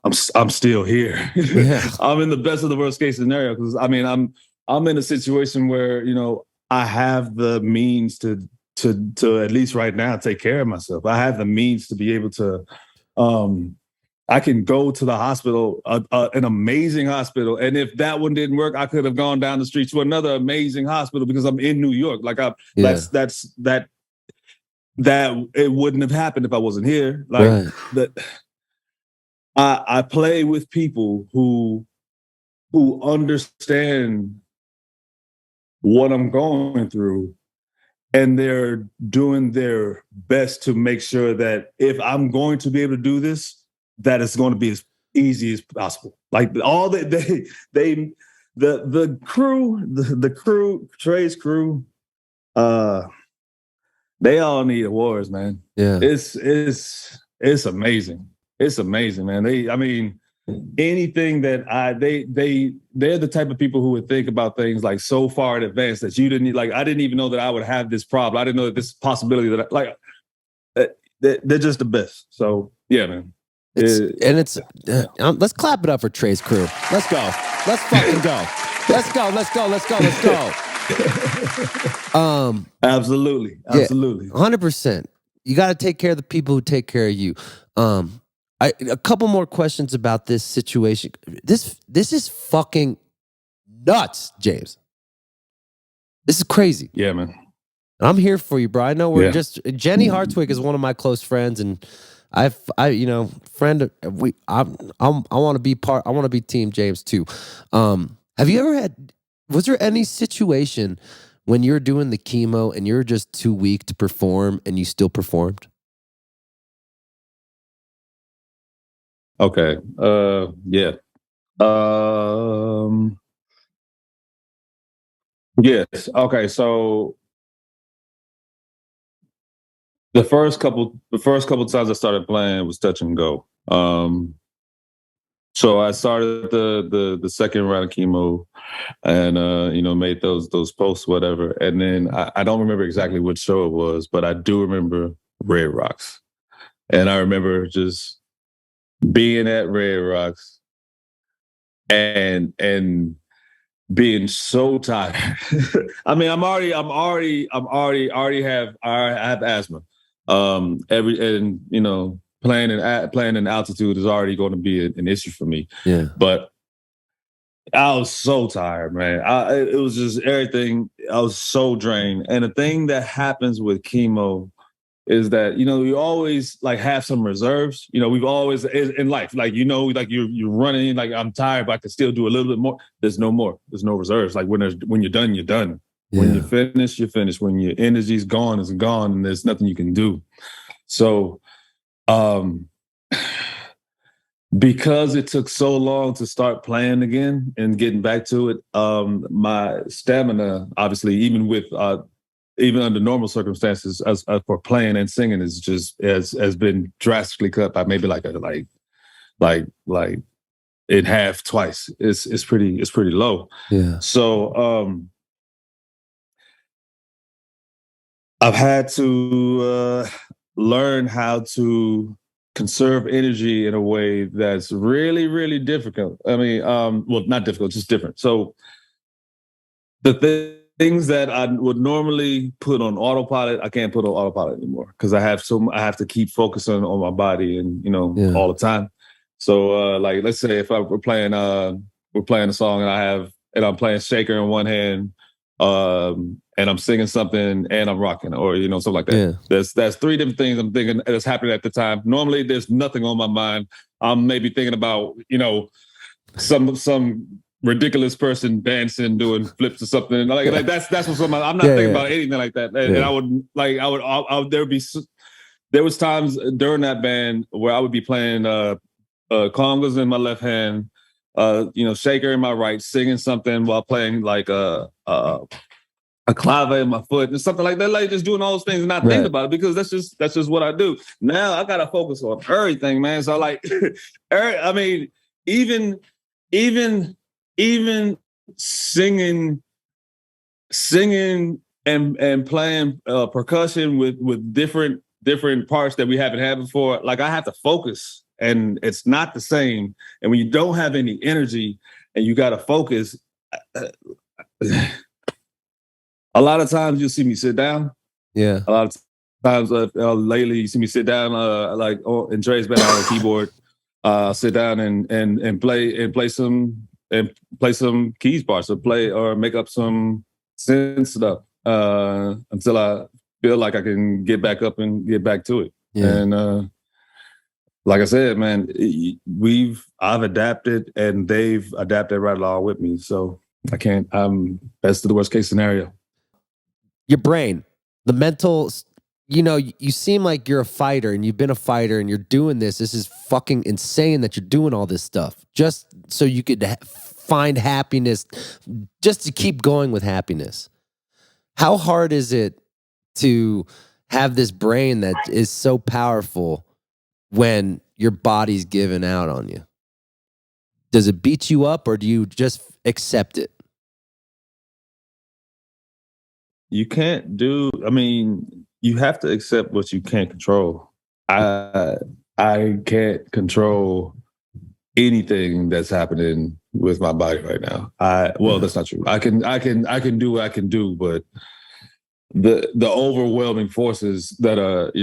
I'm still here. Yeah. I'm in the best of the worst case scenario, because I'm in a situation where I have the means to at least right now take care of myself. I have the means to be able to. I can go to the hospital, an amazing hospital, and if that one didn't work, I could have gone down the street to another amazing hospital, because I'm in New York. That it wouldn't have happened if I wasn't here. I play with people who understand what I'm going through, and they're doing their best to make sure that if I'm going to be able to do this, that it's going to be as easy as possible. All the crew, Trey's crew, they all need awards, man. Yeah. It's amazing. It's amazing, man. Anything that they're the type of people who would think about things so far in advance that you didn't I didn't even know that I would have this problem. I didn't know that this possibility they're just the best. So yeah, man. Let's clap it up for Trey's crew. Let's go. Let's fucking go. Let's go. Absolutely. 100%. You got to take care of the people who take care of you. A couple more questions about this situation. This is fucking nuts, James. This is crazy. Yeah, man. I'm here for you, bro. I know Jenny Hartwig is one of my close friends, and I want to be part. I want to be Team James too. Have you ever was there any situation when you're doing the chemo and you're just too weak to perform and you still performed? Okay. Yeah. Yes. Okay. So the first couple times I started playing was touch and go. So I started the second round of chemo, and made those posts, whatever. And then I don't remember exactly which show it was, but I do remember Red Rocks, and I remember just being at Red Rocks and being so tired. I have asthma. Playing in altitude is already going to be an issue for me. Yeah. But I was so tired, man. It was just everything. I was so drained. And the thing that happens with chemo is that, you always have some reserves. We've always in life, you're running, I'm tired, but I can still do a little bit more. There's no more. There's no reserves. When you're done, you're done. Yeah. When you're finished, you're finished. When your energy's gone, it's gone, and there's nothing you can do. So, because it took so long to start playing again and getting back to it, my stamina, obviously, even under normal circumstances, as for playing and singing, is just has been drastically cut by maybe like in half, twice. It's pretty low. Yeah. So I've had to learn how to conserve energy in a way that's really, really difficult. I mean, well, not difficult, just different. So the things that I would normally put on autopilot, I can't put on autopilot anymore because I have to keep focusing on my body and, all the time. So like, let's say if we're playing a song and I'm playing shaker in one hand, and I'm singing something and I'm rocking, or something like that. Yeah. That's three different things I'm thinking that's happening at the time. Normally, there's nothing on my mind. I'm maybe thinking about some ridiculous person dancing, doing flips or something. Like that's what's on my. I'm not thinking about anything like that. And there was times during that band where I would be playing congas in my left hand, shaker in my right, singing something while playing like a clave in my foot and something like that, like just doing all those things and not thinking about it, because that's just what I do. Now I gotta focus on everything, man. So like, I mean, even singing and playing percussion with different parts that we haven't had before. Like I have to focus, and it's not the same. And when you don't have any energy and you gotta focus. A lot of times you'll see me sit down. Yeah. A lot of times lately you see me sit down, like in Trey's band on the keyboard. Sit down and play some keys parts, or make up some synth stuff until I feel like I can get back up and get back to it. Yeah. And like I said, man, I've adapted and they've adapted right along with me. So that's the worst case scenario. Your brain, the mental, you seem like you're a fighter and you've been a fighter and you're doing this. This is fucking insane that you're doing all this stuff just so you could find happiness, just to keep going with happiness. How hard is it to have this brain that is so powerful when your body's giving out on you? Does it beat you up, or do you just accept it? You have to accept what you can't control. I can't control anything that's happening with my body right now. That's not true. I can do what I can do, but the overwhelming forces that are,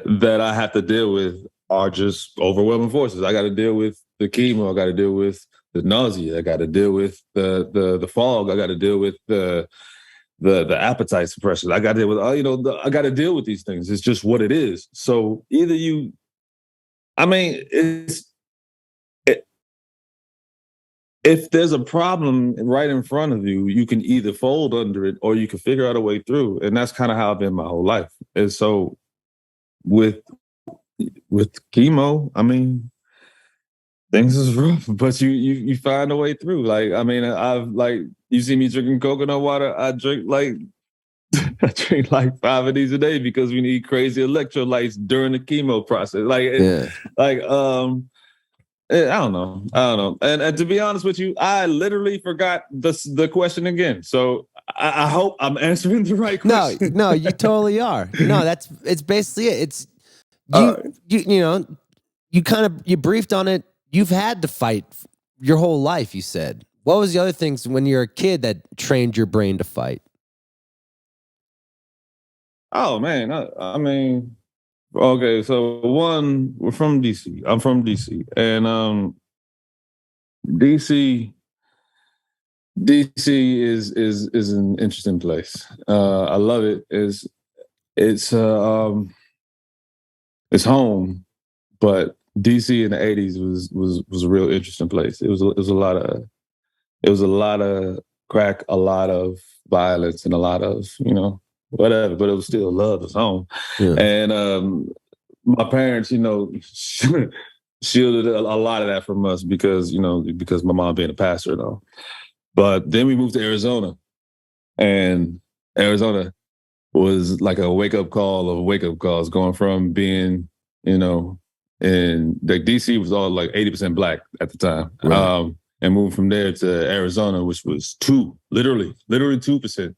that I have to deal with are just overwhelming forces. I got to deal with the chemo. I got to deal with the nausea. I got to deal with the fog. I got to deal with the appetite suppression. I got to deal with, I got to deal with these things. It's just what it is. So either if there's a problem right in front of you, you can either fold under it or you can figure out a way through. And that's kind of how I've been my whole life. And so with chemo, I mean, things is rough, but you find a way through. Like, I mean, you see me drinking coconut water. I drink like 5 of these a day because we need crazy electrolytes during the chemo process. I don't know. And to be honest with you, I literally forgot the question again. So I hope I'm answering the right question. No, you totally are. No, it's basically it. It's you briefed on it. You've had to fight your whole life, you said. What was the other things when you were a kid that trained your brain to fight? Oh, man. I mean, okay, so one, we're from DC. I'm from DC. And DC is an interesting place. I love it. It's home, but DC in the 80s was a real interesting place. It was a lot of crack, a lot of violence, and a lot of, whatever, but it was still love. It's home. Yeah. And my parents, shielded a lot of that from us because my mom being a pastor and all. But then we moved to Arizona, and Arizona was like a wake-up call of wake-up calls, going from being, in like DC was all like 80% black at the time. Right. And moved from there to Arizona, which was literally 2%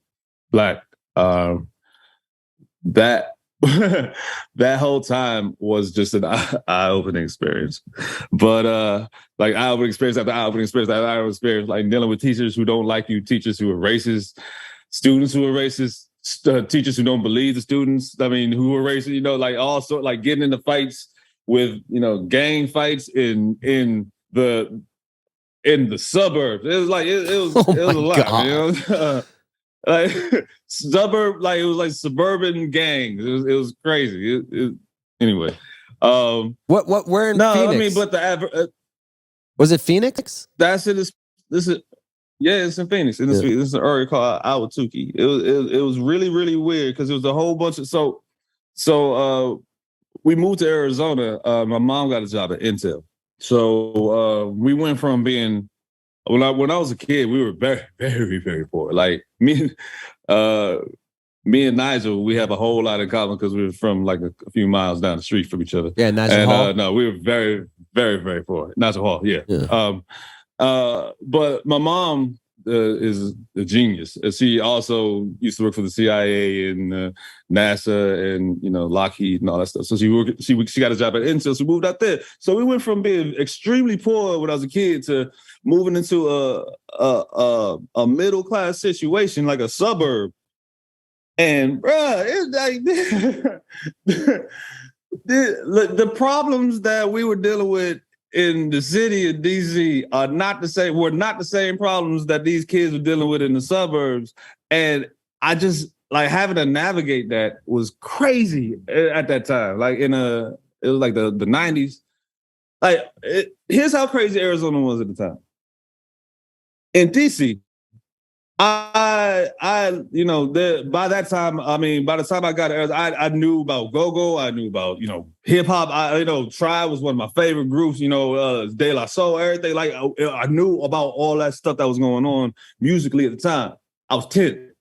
black. That that whole time was just an eye-opening experience. But like eye-opening experience after eye-opening experience after eye-opening experience, like dealing with teachers who don't like you, teachers who are racist, students who are racist, teachers who don't believe the students. I mean, who are racist, like all sort, like getting into fights with, gang fights in the suburbs. It was like it was a lot, like suburb, like it was like suburban gangs. It was crazy. Anyway. What? Where in Phoenix? I mean, but was it Phoenix? That's it. Yeah, it's in Phoenix. This is an area called Ahwatukee. It was really, really weird because it was a whole bunch of so we moved to Arizona. My mom got a job at Intel. So we went from being when I was a kid, we were very, very, very poor. Like me and Nigel, we have a whole lot in common because we were from like a few miles down the street from each other. Yeah, Nigel Hall. No, we were very, very, very poor. Nigel Hall, yeah. But my mom is a genius. She also used to work for the CIA and NASA and Lockheed and all that stuff. So she got a job at Intel. So we moved out there. So we went from being extremely poor when I was a kid to moving into a middle class situation, like a suburb. And bruh, it's like the problems that we were dealing with in the city of DC are not the same. Were not the same problems that these kids were dealing with in the suburbs. And I just like having to navigate that was crazy at that time. Like it was like the 90s. Like here's how crazy Arizona was at the time. In DC, by that time, I mean, by the time I got to Arizona, I knew about go-go, I knew about, hip-hop, Tribe was one of my favorite groups, De La Soul, everything. Like, I knew about all that stuff that was going on musically at the time. I was 10.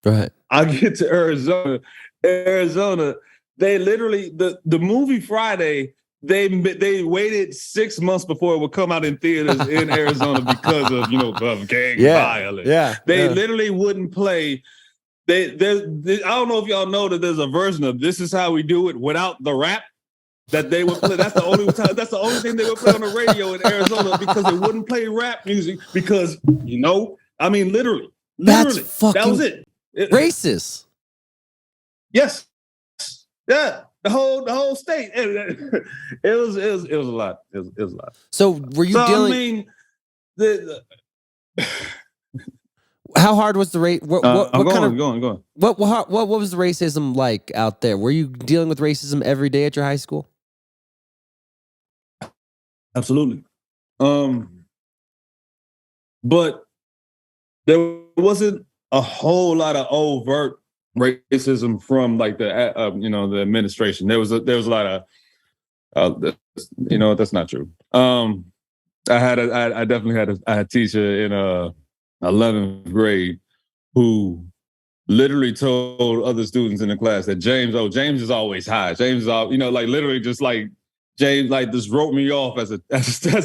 Right. I get to Arizona, they literally, the movie Friday, they waited 6 months before it would come out in theaters in Arizona because of of gang violence. Yeah, they literally wouldn't play. I don't know if y'all know that there's a version of "This Is How We Do It" without the rap that they would play. That's the only time. That's the only thing they would play on the radio in Arizona because they wouldn't play rap music because I mean literally that's fucking that was it. Racist. Yes. Yeah. The whole state. It was a lot. It was a lot. So were you dealing? I mean, how hard was the rate? What going. What was the racism like out there? Were you dealing with racism every day at your high school? Absolutely. But there wasn't a whole lot of overt racism from like the the administration. There was a lot of that's not true. I definitely had a teacher in 11th grade who literally told other students in the class that James is always high. James is all like literally just like James like just wrote me off as a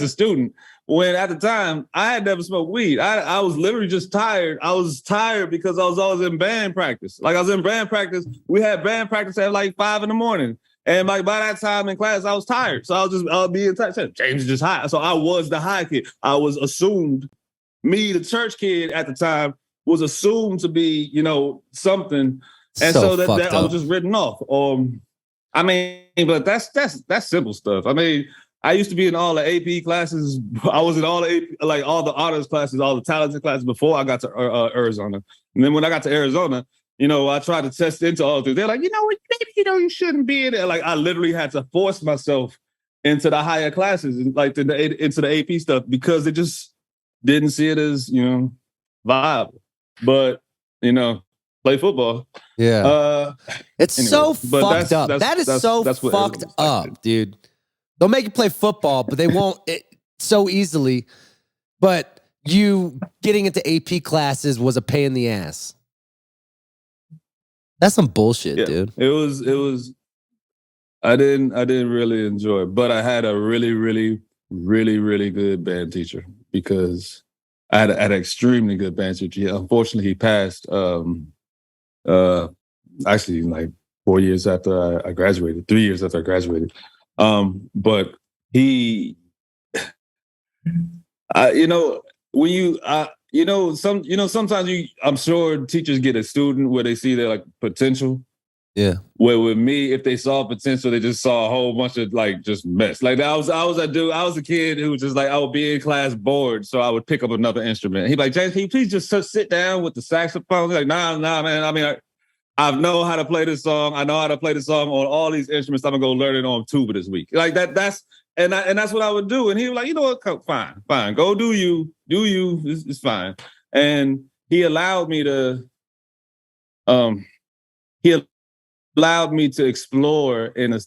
student. When at the time I had never smoked weed. I was literally just tired. I was tired because I was always in band practice. Like I was in band practice. We had band practice at like 5 a.m. And like by that time in class, I was tired. So I'll be in touch. James is just high. So I was the high kid. I was assumed, me, the church kid at the time, was assumed to be, something. And so that I was just written off. I mean, but that's simple stuff. I mean, I used to be in all the AP classes. I was in all the AP, like all the honors classes, all the talented classes before I got to Arizona. And then when I got to Arizona, I tried to test into all of this. They're like, maybe you shouldn't be in there. Like I literally had to force myself into the higher classes, like into the AP stuff, because they just didn't see it as viable. But play football. Yeah, it's anyway, so fucked up. That is so fucked up, dude. They'll make you play football, but they won't so easily. But you getting into AP classes was a pain in the ass. That's some bullshit, dude. It was. I didn't really enjoy it, but I had a really, really, really, really good band teacher because I had an extremely good band teacher. Unfortunately, he passed. Actually, like 4 years after I graduated, 3 years after I graduated. But he, when you, sometimes I'm sure teachers get a student where they see their like potential. Yeah. Where with me, if they saw potential, they just saw a whole bunch of like just mess. Like I was a kid who was just like I would be in class bored, so I would pick up another instrument. He'd be like, James, can you please just sit down with the saxophone? Like, nah, man. I mean, I know how to play this song. I know how to play the song on all these instruments. I'm gonna go learn it on tuba this week. Like that. That's what I would do. And he was like, you know what? Fine. Go do you. It's fine. And he allowed me to. Allowed me to explore in a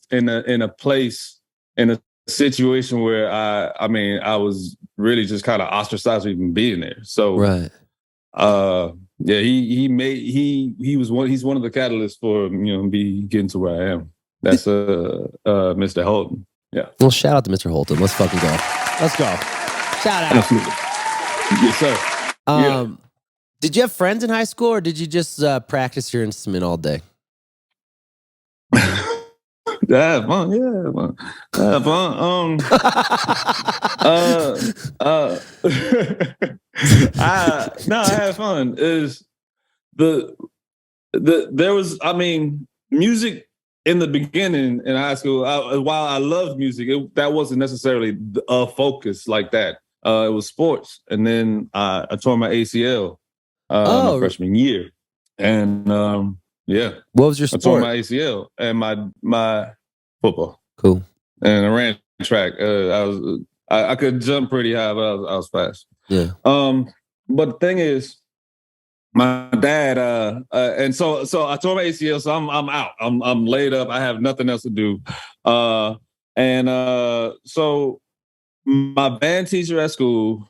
place, in a situation where I was really just kind of ostracized for even being there. So right. He's one of the catalysts for me getting to where I am. That's Mr. Holton. Yeah. Well, shout out to Mr. Holton. Let's fucking go. Let's go. Shout out. Absolutely. Yes, sir. Did you have friends in high school, or did you just practice your instrument all day? Have fun, yeah. Have fun. I had fun. There was music in the beginning in high school. While I loved music, that wasn't necessarily a focus like that. It was sports, and then I tore my ACL my freshman year, and yeah. What was your sport? I tore my ACL and my football. Cool. And I ran track. I could jump pretty high, but I was fast. Yeah. But the thing is, my dad and so I tore my ACL, so I'm out. I'm laid up. I have nothing else to do. So my band teacher at school,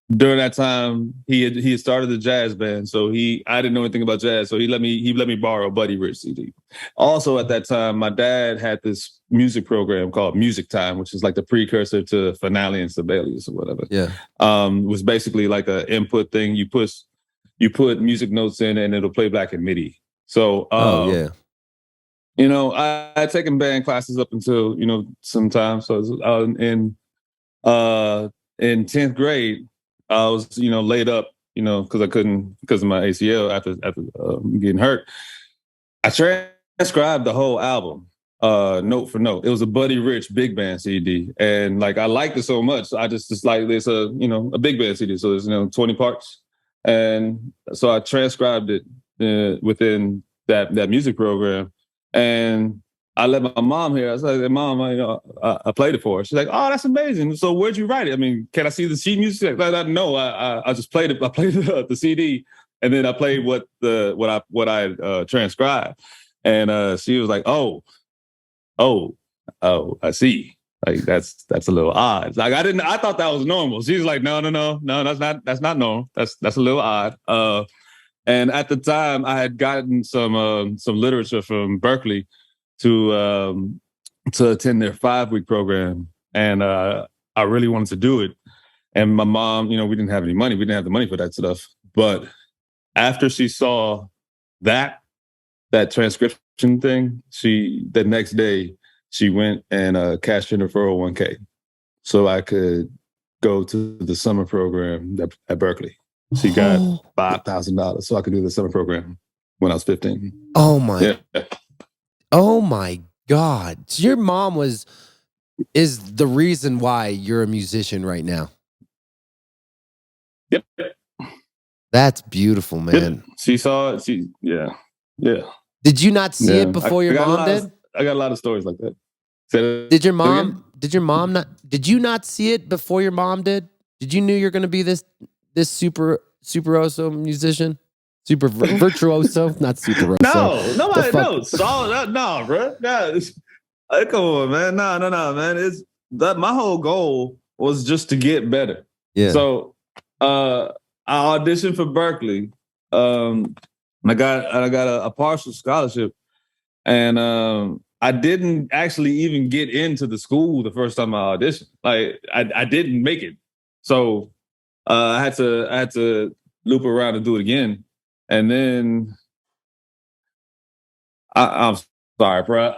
during that time, he had started the jazz band, so I didn't know anything about jazz, so he let me borrow Buddy Rich CD. Also, at that time, my dad had this music program called Music Time, which is like the precursor to Finale and Sibelius or whatever. Yeah, it was basically like an input thing. You put music notes in, and it'll play back in MIDI. So, I had taken band classes up until sometimes. So in 10th grade. I was, laid up, because I couldn't, because of my ACL after getting hurt. I transcribed the whole album, note for note. It was a Buddy Rich big band CD, and like I liked it so much, I just like it's a big band CD, so there's 20 parts, and so I transcribed it within that music program, and I let my mom hear. I said, like, Mom, I played it for her. She's like, oh, that's amazing. So where'd you write it? I mean, can I see the sheet music? Like, no, I just played it. I played the CD, and then I played what I transcribed. And she was like, oh, I see. Like that's a little odd. Like I thought that was normal. She's like, no, that's not normal. That's a little odd. And at the time, I had gotten some literature from Berkeley to attend their 5-week program, and I really wanted to do it. And my mom, we didn't have any money. We didn't have the money for that stuff. But after she saw that transcription thing, the next day she went and cashed in her 401k so I could go to the summer program at Berkeley. She got $5,000 so I could do the summer program when I was 15. Oh my! Yeah. Oh my God! So your mom is the reason why you're a musician right now. Yep. That's beautiful, man. Yep. She saw it. Yeah. Did you not see it before your mom did? I got a lot of stories like that. Did you not see it before your mom did? Did you knew you're going to be this superoso musician? Super virtuoso, not superoso. No, nobody knows. No, bro. No, Come on, man. No, man. It's that my whole goal was just to get better. Yeah. So I auditioned for Berkeley. I got a partial scholarship, and I didn't actually even get into the school the first time I auditioned. Like I didn't make it. So I had to loop around and do it again. And then I'm sorry, bro.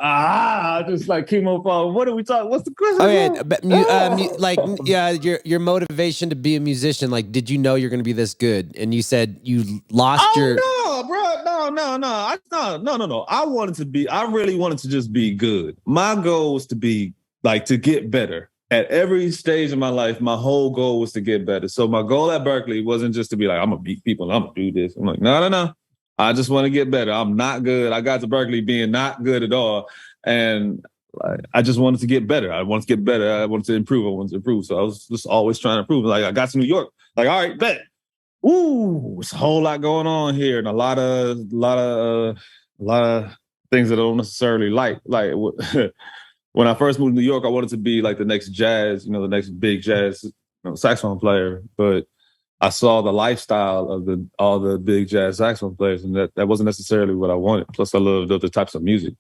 Just like chemo. What are we talking? What's the question? Your motivation to be a musician. Like, did you know you're going to be this good? And you said you lost your. No, bro. No. I really wanted to just be good. My goal was to be like to get better. At every stage of my life, my whole goal was to get better. So my goal at Berkeley wasn't just to be like, I'm gonna beat people, I'm gonna do this. I'm like, no. I just want to get better. I'm not good. I got to Berkeley being not good at all. And I just wanted to get better. I wanted to get better. I wanted to improve. So I was just always trying to improve. Like I got to New York. Like, all right, bet. Ooh, it's a whole lot going on here. And a lot of things that I don't necessarily like. Like when I first moved to New York, I wanted to be like the next jazz, the next big jazz saxophone player. But I saw the lifestyle of all the big jazz saxophone players, and that wasn't necessarily what I wanted. Plus, I loved other types of music.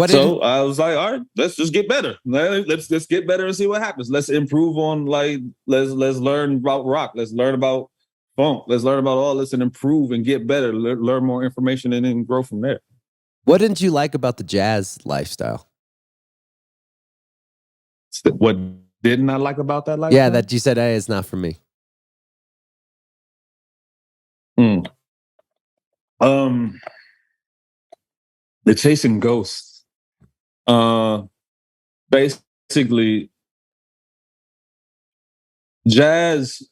So I was like, all right, let's just get better. Let's get better and see what happens. Let's improve on let's learn about rock. Let's learn about funk. Let's learn about all this and improve and get better. Learn more information and then grow from there. What didn't you like about the jazz lifestyle? What didn't I like about that lifestyle? Yeah, that you said, hey, it's not for me. The chasing ghosts. Basically, jazz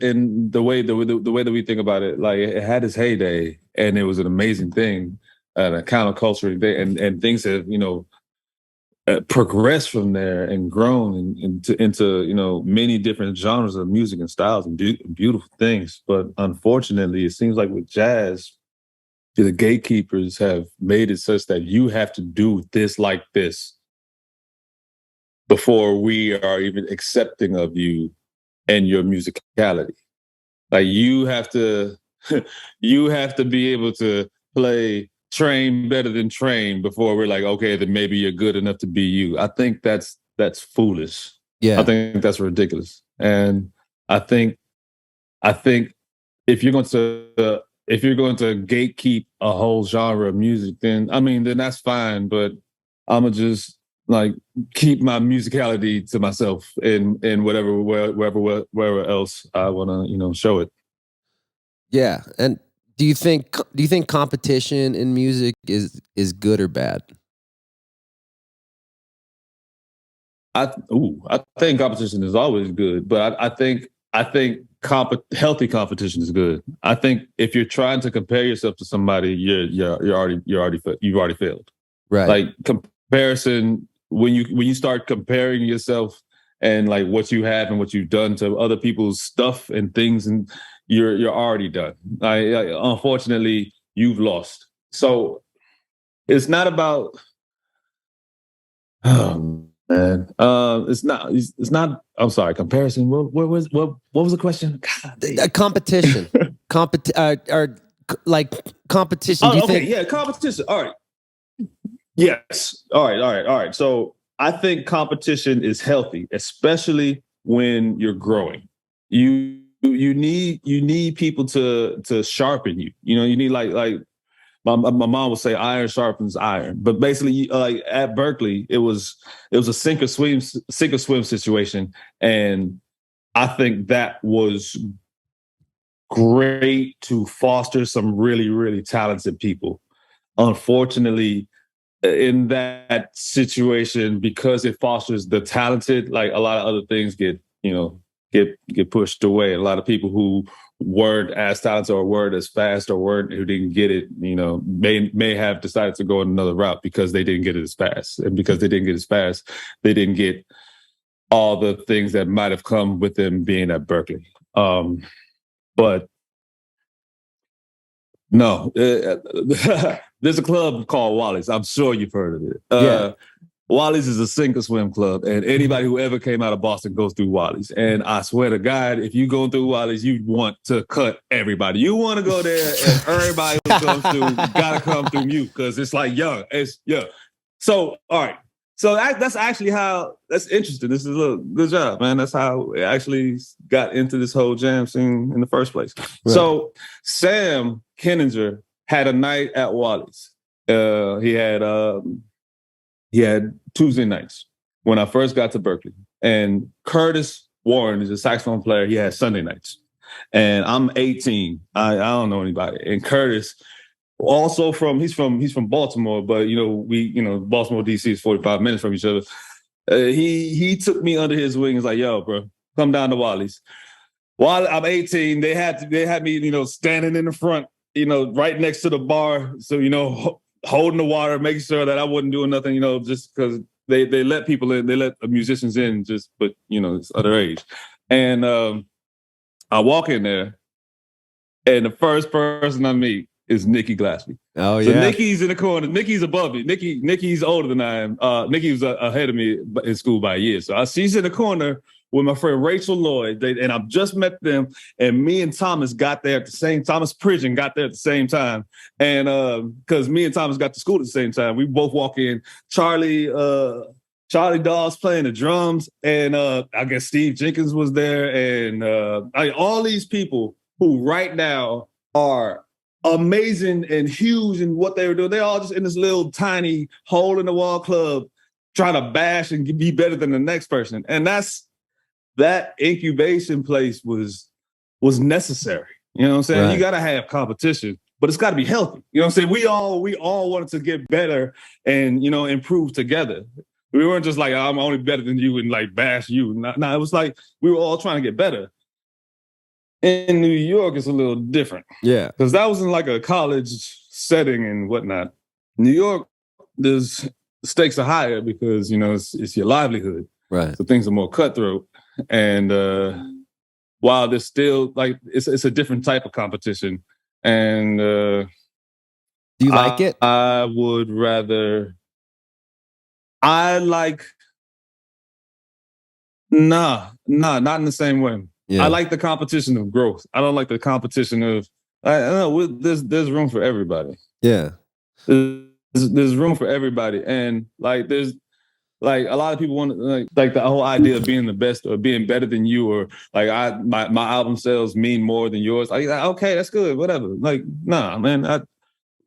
in the way that we think about it, like it had its heyday, and it was an amazing thing, and a counterculture thing, and things have progressed from there and grown into many different genres of music and styles and beautiful things. But unfortunately, it seems like with jazz, the gatekeepers have made it such that you have to do this like this before we are even accepting of you and your musicality. Like you have to be able to play Train better than Train before we're like, okay, then maybe you're good enough to be you. I think that's foolish. Yeah, I think that's ridiculous. And I think if you're going to gatekeep a whole genre of music, then that's fine. But I'm gonna just like keep my musicality to myself in wherever else I want to show it. Yeah, and do you think competition in music is good or bad? I think competition is always good, but I think healthy competition is good. I think if you're trying to compare yourself to somebody, you've already failed. Right. Like comparison, when you start comparing yourself and like what you have and what you've done to other people's stuff and things, and you're already done. Unfortunately, you've lost. So it's not about. Man, it's not. I'm sorry. Comparison. What was the question? Competition. Competition. Oh, okay. Yeah, competition. All right. Yes. All right. So I think competition is healthy, especially when you're growing. You need people to sharpen you. You need like my mom would say iron sharpens iron. But basically, like at Berkeley, it was a sink or swim situation, and I think that was great to foster some really, really talented people. Unfortunately, in that situation, because it fosters the talented, like a lot of other things get pushed away. A lot of people who weren't as talented or weren't as fast or who didn't get it, may have decided to go another route because they didn't get it as fast. And because they didn't get as fast, they didn't get all the things that might have come with them being at Berkeley. But no, there's a club called Wally's. I'm sure you've heard of it. Wally's is a sink or swim club, and anybody who ever came out of Boston goes through Wally's. And I swear to God, if you go through Wally's, you want to cut everybody. You want to go there, and everybody who comes through gotta come through you because it's like So all right, so that's actually how. That's interesting. This is a good job, man. That's how it actually got into this whole jam scene in the first place. Right. So Sam Kenninger had a night at Wally's. He had Tuesday nights when I first got to Berkeley. And Curtis Warren is a saxophone player. He had Sunday nights. And I'm 18. I don't know anybody. And Curtis, also he's from Baltimore, but Baltimore, DC is 45 minutes from each other. He took me under his wing. He's like, yo, bro, come down to Wally's. While I'm 18, they had me, standing in the front, right next to the bar. So, holding the water, making sure that I wasn't doing nothing, just because they let people in, they let musicians in, but it's underage. And I walk in there, and the first person I meet is Nikki Glaspie. Oh, so yeah. Nikki's in the corner. Nikki's above me. Nikki's older than I am. Nikki was ahead of me in school by a year. So she's in the corner with my friend Rachel Lloyd, and I've just met them, and me and Thomas got there at the same time. Thomas Pridgeon got there at the same time, and because me and Thomas got to school at the same time, we both walk in. Charlie Dawes playing the drums, and I guess Steve Jenkins was there, and all these people who right now are amazing and huge in what they were doing. They're all just in this little tiny hole in the wall club trying to bash and be better than the next person, and that incubation place was necessary. You know what I'm saying? Right. You got to have competition, but it's got to be healthy. You know what I'm saying? We all wanted to get better and, improve together. We weren't just like, I'm only better than you and like bash you. No, it was like we were all trying to get better. In New York, it's a little different. Yeah. Because that was in like a college setting and whatnot. New York, the stakes are higher because, it's your livelihood. Right. So things are more cutthroat. And while there's still like it's a different type of competition, and do you like it? I would rather. Not in the same way. Yeah. I like the competition of growth. I don't like the competition of. I know there's room for everybody. Yeah, there's room for everybody, and like there's. Like a lot of people want like the whole idea of being the best or being better than you, or like my album sales mean more than yours. Like, okay, that's good, whatever. Like, nah, man,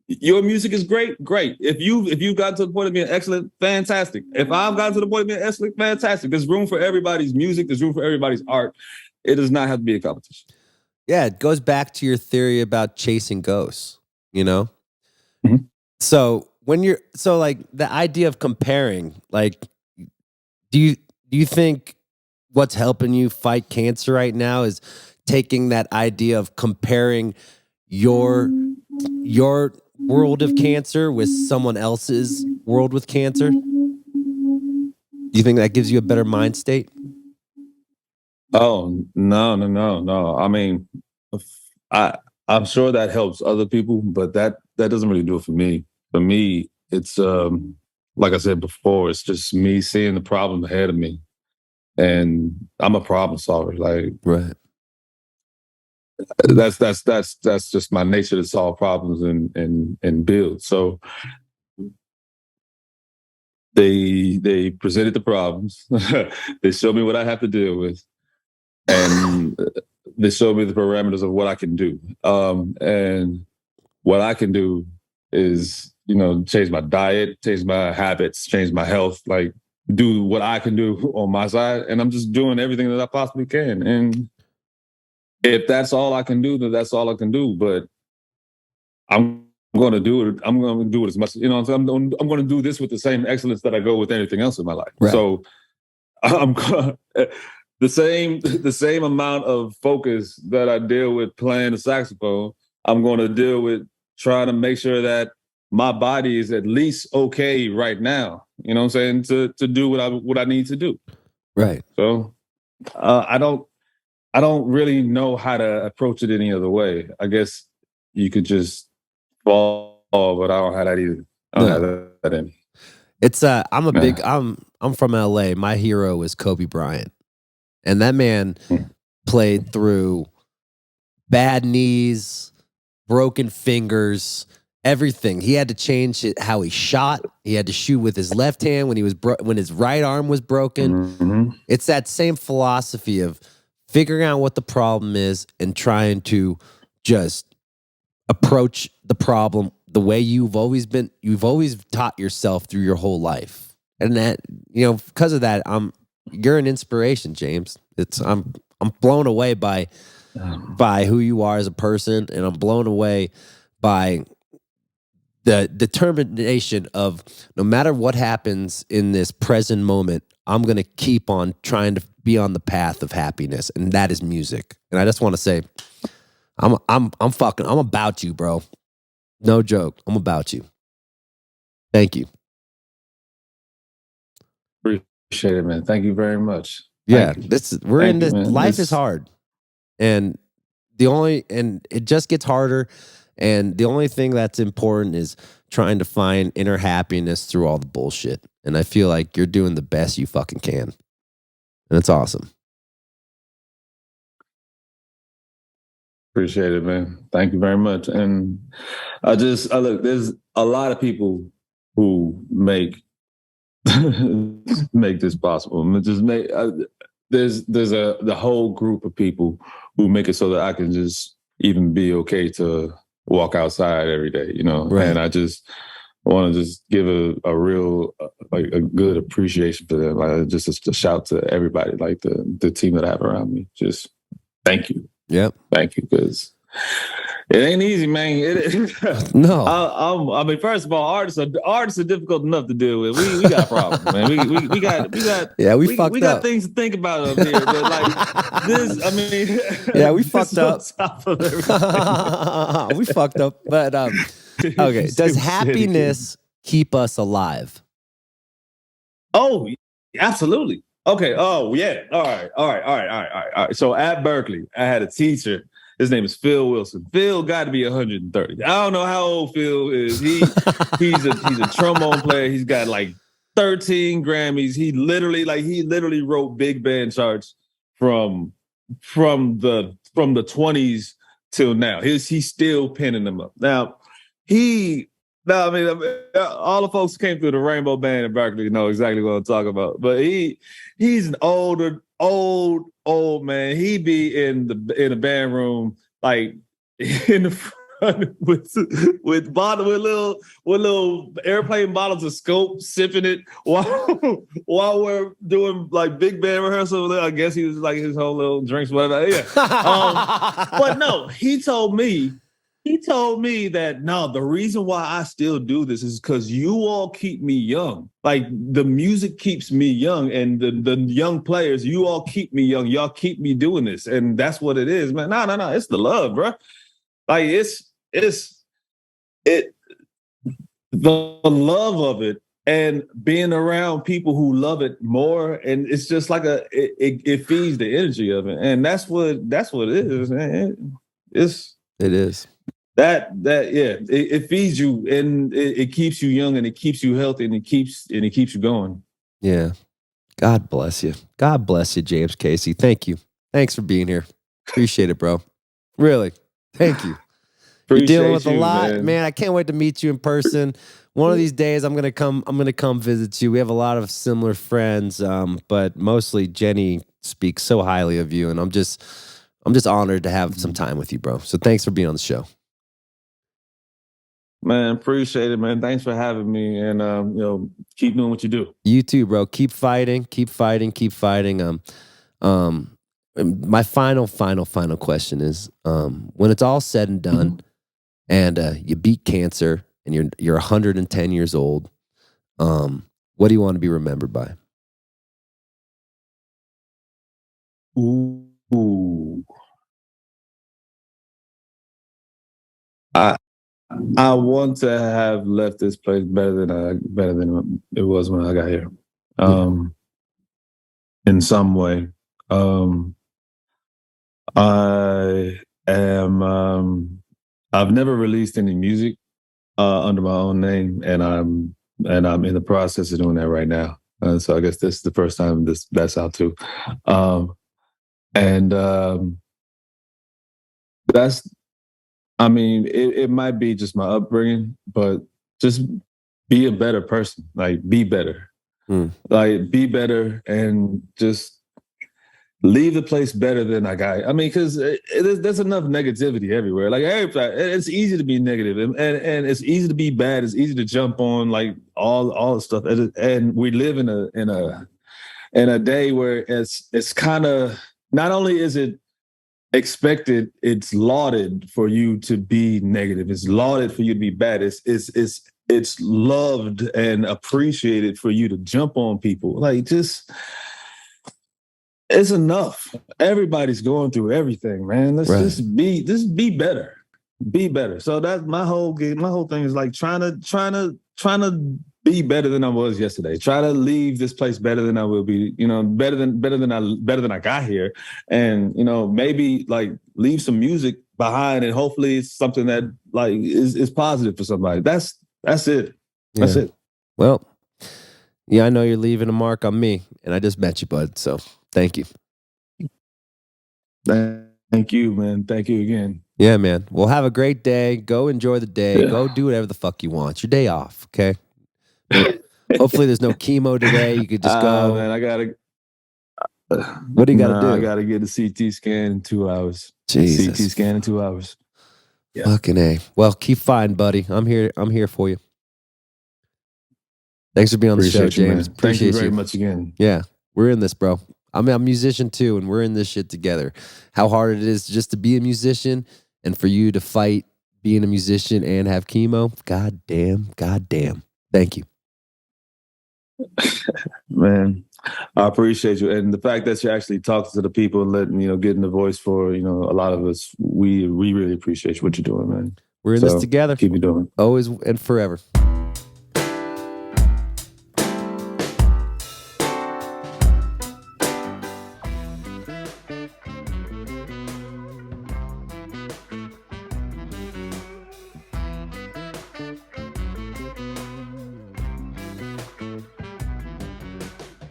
your music is great. If you've gotten to the point of being excellent, fantastic. If I've gotten to the point of being excellent, fantastic. There's room for everybody's music. There's room for everybody's art. It does not have to be a competition. Yeah, it goes back to your theory about chasing ghosts. Mm-hmm. So like the idea of comparing, like, do you think what's helping you fight cancer right now is taking that idea of comparing your world of cancer with someone else's world with cancer? Do you think that gives you a better mind state? Oh, no. I mean, I'm sure that helps other people, but that doesn't really do it for me. For me, it's like I said before, it's just me seeing the problem ahead of me, and I'm a problem solver. Like, right. That's just my nature to solve problems and build. So they presented the problems. They showed me what I have to deal with, and they showed me the parameters of what I can do. And what I can do is, change my diet, change my habits, change my health, like do what I can do on my side. And I'm just doing everything that I possibly can. And if that's all I can do, then that's all I can do. But I'm going to do it. I'm going to do it as much, I'm going to do this with the same excellence that I go with anything else in my life. Right. So I'm the same amount of focus that I deal with playing the saxophone, I'm going to deal with trying to make sure that my body is at least okay right now. You know what I'm saying? To do what I need to do. Right. So I don't really know how to approach it any other way. I guess you could just fall but I don't have that either. I don't have that in. It's I'm from LA. My hero is Kobe Bryant. And that man played through bad knees, broken fingers, everything. He had to change how he shot. He had to shoot with his left hand when his right arm was broken. Mm-hmm. It's that same philosophy of figuring out what the problem is and trying to just approach the problem the way you've always taught yourself through your whole life. And that, because of that, you're an inspiration, James. I'm blown away by who you are as a person, and I'm blown away by the determination of no matter what happens in this present moment, I'm going to keep on trying to be on the path of happiness, and that is music. And I just want to say, I'm about you, bro. No joke. I'm about you. Thank you. Appreciate it, man. Thank you very much. Yeah, life is hard, and it just gets harder. And the only thing that's important is trying to find inner happiness through all the bullshit. And I feel like you're doing the best you fucking can, and it's awesome. Appreciate it, man. Thank you very much. And I look, there's a lot of people who make this possible. There's the whole group of people who make it so that I can just even be okay to walk outside every day, Right. And I just want to just give a real a good appreciation for them. Like just a shout to everybody, like the team that I have around me. Just thank you. Yep. Thank you, because it ain't easy, man. No. I mean, first of all, artists are difficult enough to deal with. We got problems, man. We got yeah, we got things to think about up here. But like this, I mean, yeah, we fucked up. We fucked up. But okay, does happiness keep us alive? Oh, absolutely. Okay. Oh, yeah. All right. So at Berkeley, I had a teacher. His name is Phil Wilson. Phil got to be 130. I don't know how old Phil is. He's a trombone player. He's got like 13 Grammys. He literally wrote big band charts from the 20s till now. He's still penning them up. Now, I mean, all the folks who came through the Rainbow Band in Berkeley know exactly what I'm talking about. But he's an old man. He be in the band room, like in the front with little airplane bottles of Scope, sipping it while we're doing like big band rehearsal. I guess he was like his whole little drinks, whatever. Yeah. But no, he told me that, no, the reason why I still do this is because you all keep me young. Like the music keeps me young, and the young players, you all keep me young. Y'all keep me doing this. And that's what it is, man. No. It's the love, bro. Like the love of it and being around people who love it more. And it's just like it feeds the energy of it. And that's what it is, man. It is. That it feeds you, and it keeps you young, and it keeps you healthy, and it keeps you going. Yeah. God bless you. God bless you, James Casey. Thank you. Thanks for being here. Appreciate it, bro. Really. Thank you. You're dealing with a lot, man. I can't wait to meet you in person. One of these days I'm gonna come visit you. We have a lot of similar friends, but mostly Jenny speaks so highly of you, and I'm just honored to have some time with you, bro. So thanks for being on the show. Man, appreciate it, man. Thanks for having me, and keep doing what you do. You too, bro. Keep fighting. My final question is, when it's all said and done, and you beat cancer, and you're 110 years old, what do you want to be remembered by? Ooh. I want to have left this place better than it was when I got here. In some way. I am I've never released any music. under my own name, and I'm in the process of doing that right now. So I guess this is the first time that's out too. That's, I mean, it might be just my upbringing, but just be a better person. Like, be better. Like, be better and just leave the place better than I got. I mean, because there's enough negativity everywhere. Like, it's easy to be negative, and it's easy to be bad. It's easy to jump on like all the stuff. And we live in a day where it's kind of, not only is it expected, it's lauded for you to be negative. It's lauded for you to be bad. It's loved and appreciated for you to jump on people. Like, just, it's enough. Everybody's going through everything, man. Let's just be better. Be better. So that's my whole game. My whole thing is like trying to be better than I was yesterday. Try to leave this place better than I will be, better than I got here. And, maybe like leave some music behind, and hopefully it's something that like is positive for somebody. That's it. That's it. Well, yeah, I know you're leaving a mark on me, and I just met you, bud. So thank you. Thank you, man. Thank you again. Yeah, man. Well, have a great day. Go enjoy the day. Yeah. Go do whatever the fuck you want. It's your day off, okay? Hopefully there's no chemo today. You could just go. Man, I gotta. What do you gotta do? I gotta get a CT scan in 2 hours. Jesus. CT scan in 2 hours. Yeah. Fucking A. Well, keep fighting, buddy. I'm here for you. Thanks for being on the show, James. Thank you very much again. Yeah, we're in this, bro. I'm a musician too, and we're in this shit together. How hard it is just to be a musician, and for you to fight being a musician and have chemo. God damn. Thank you. Man, I appreciate you. And the fact that you actually talk to the people and letting, getting the voice for, a lot of us, we really appreciate what you're doing, man. We're in this together. Keep it doing. Always and forever.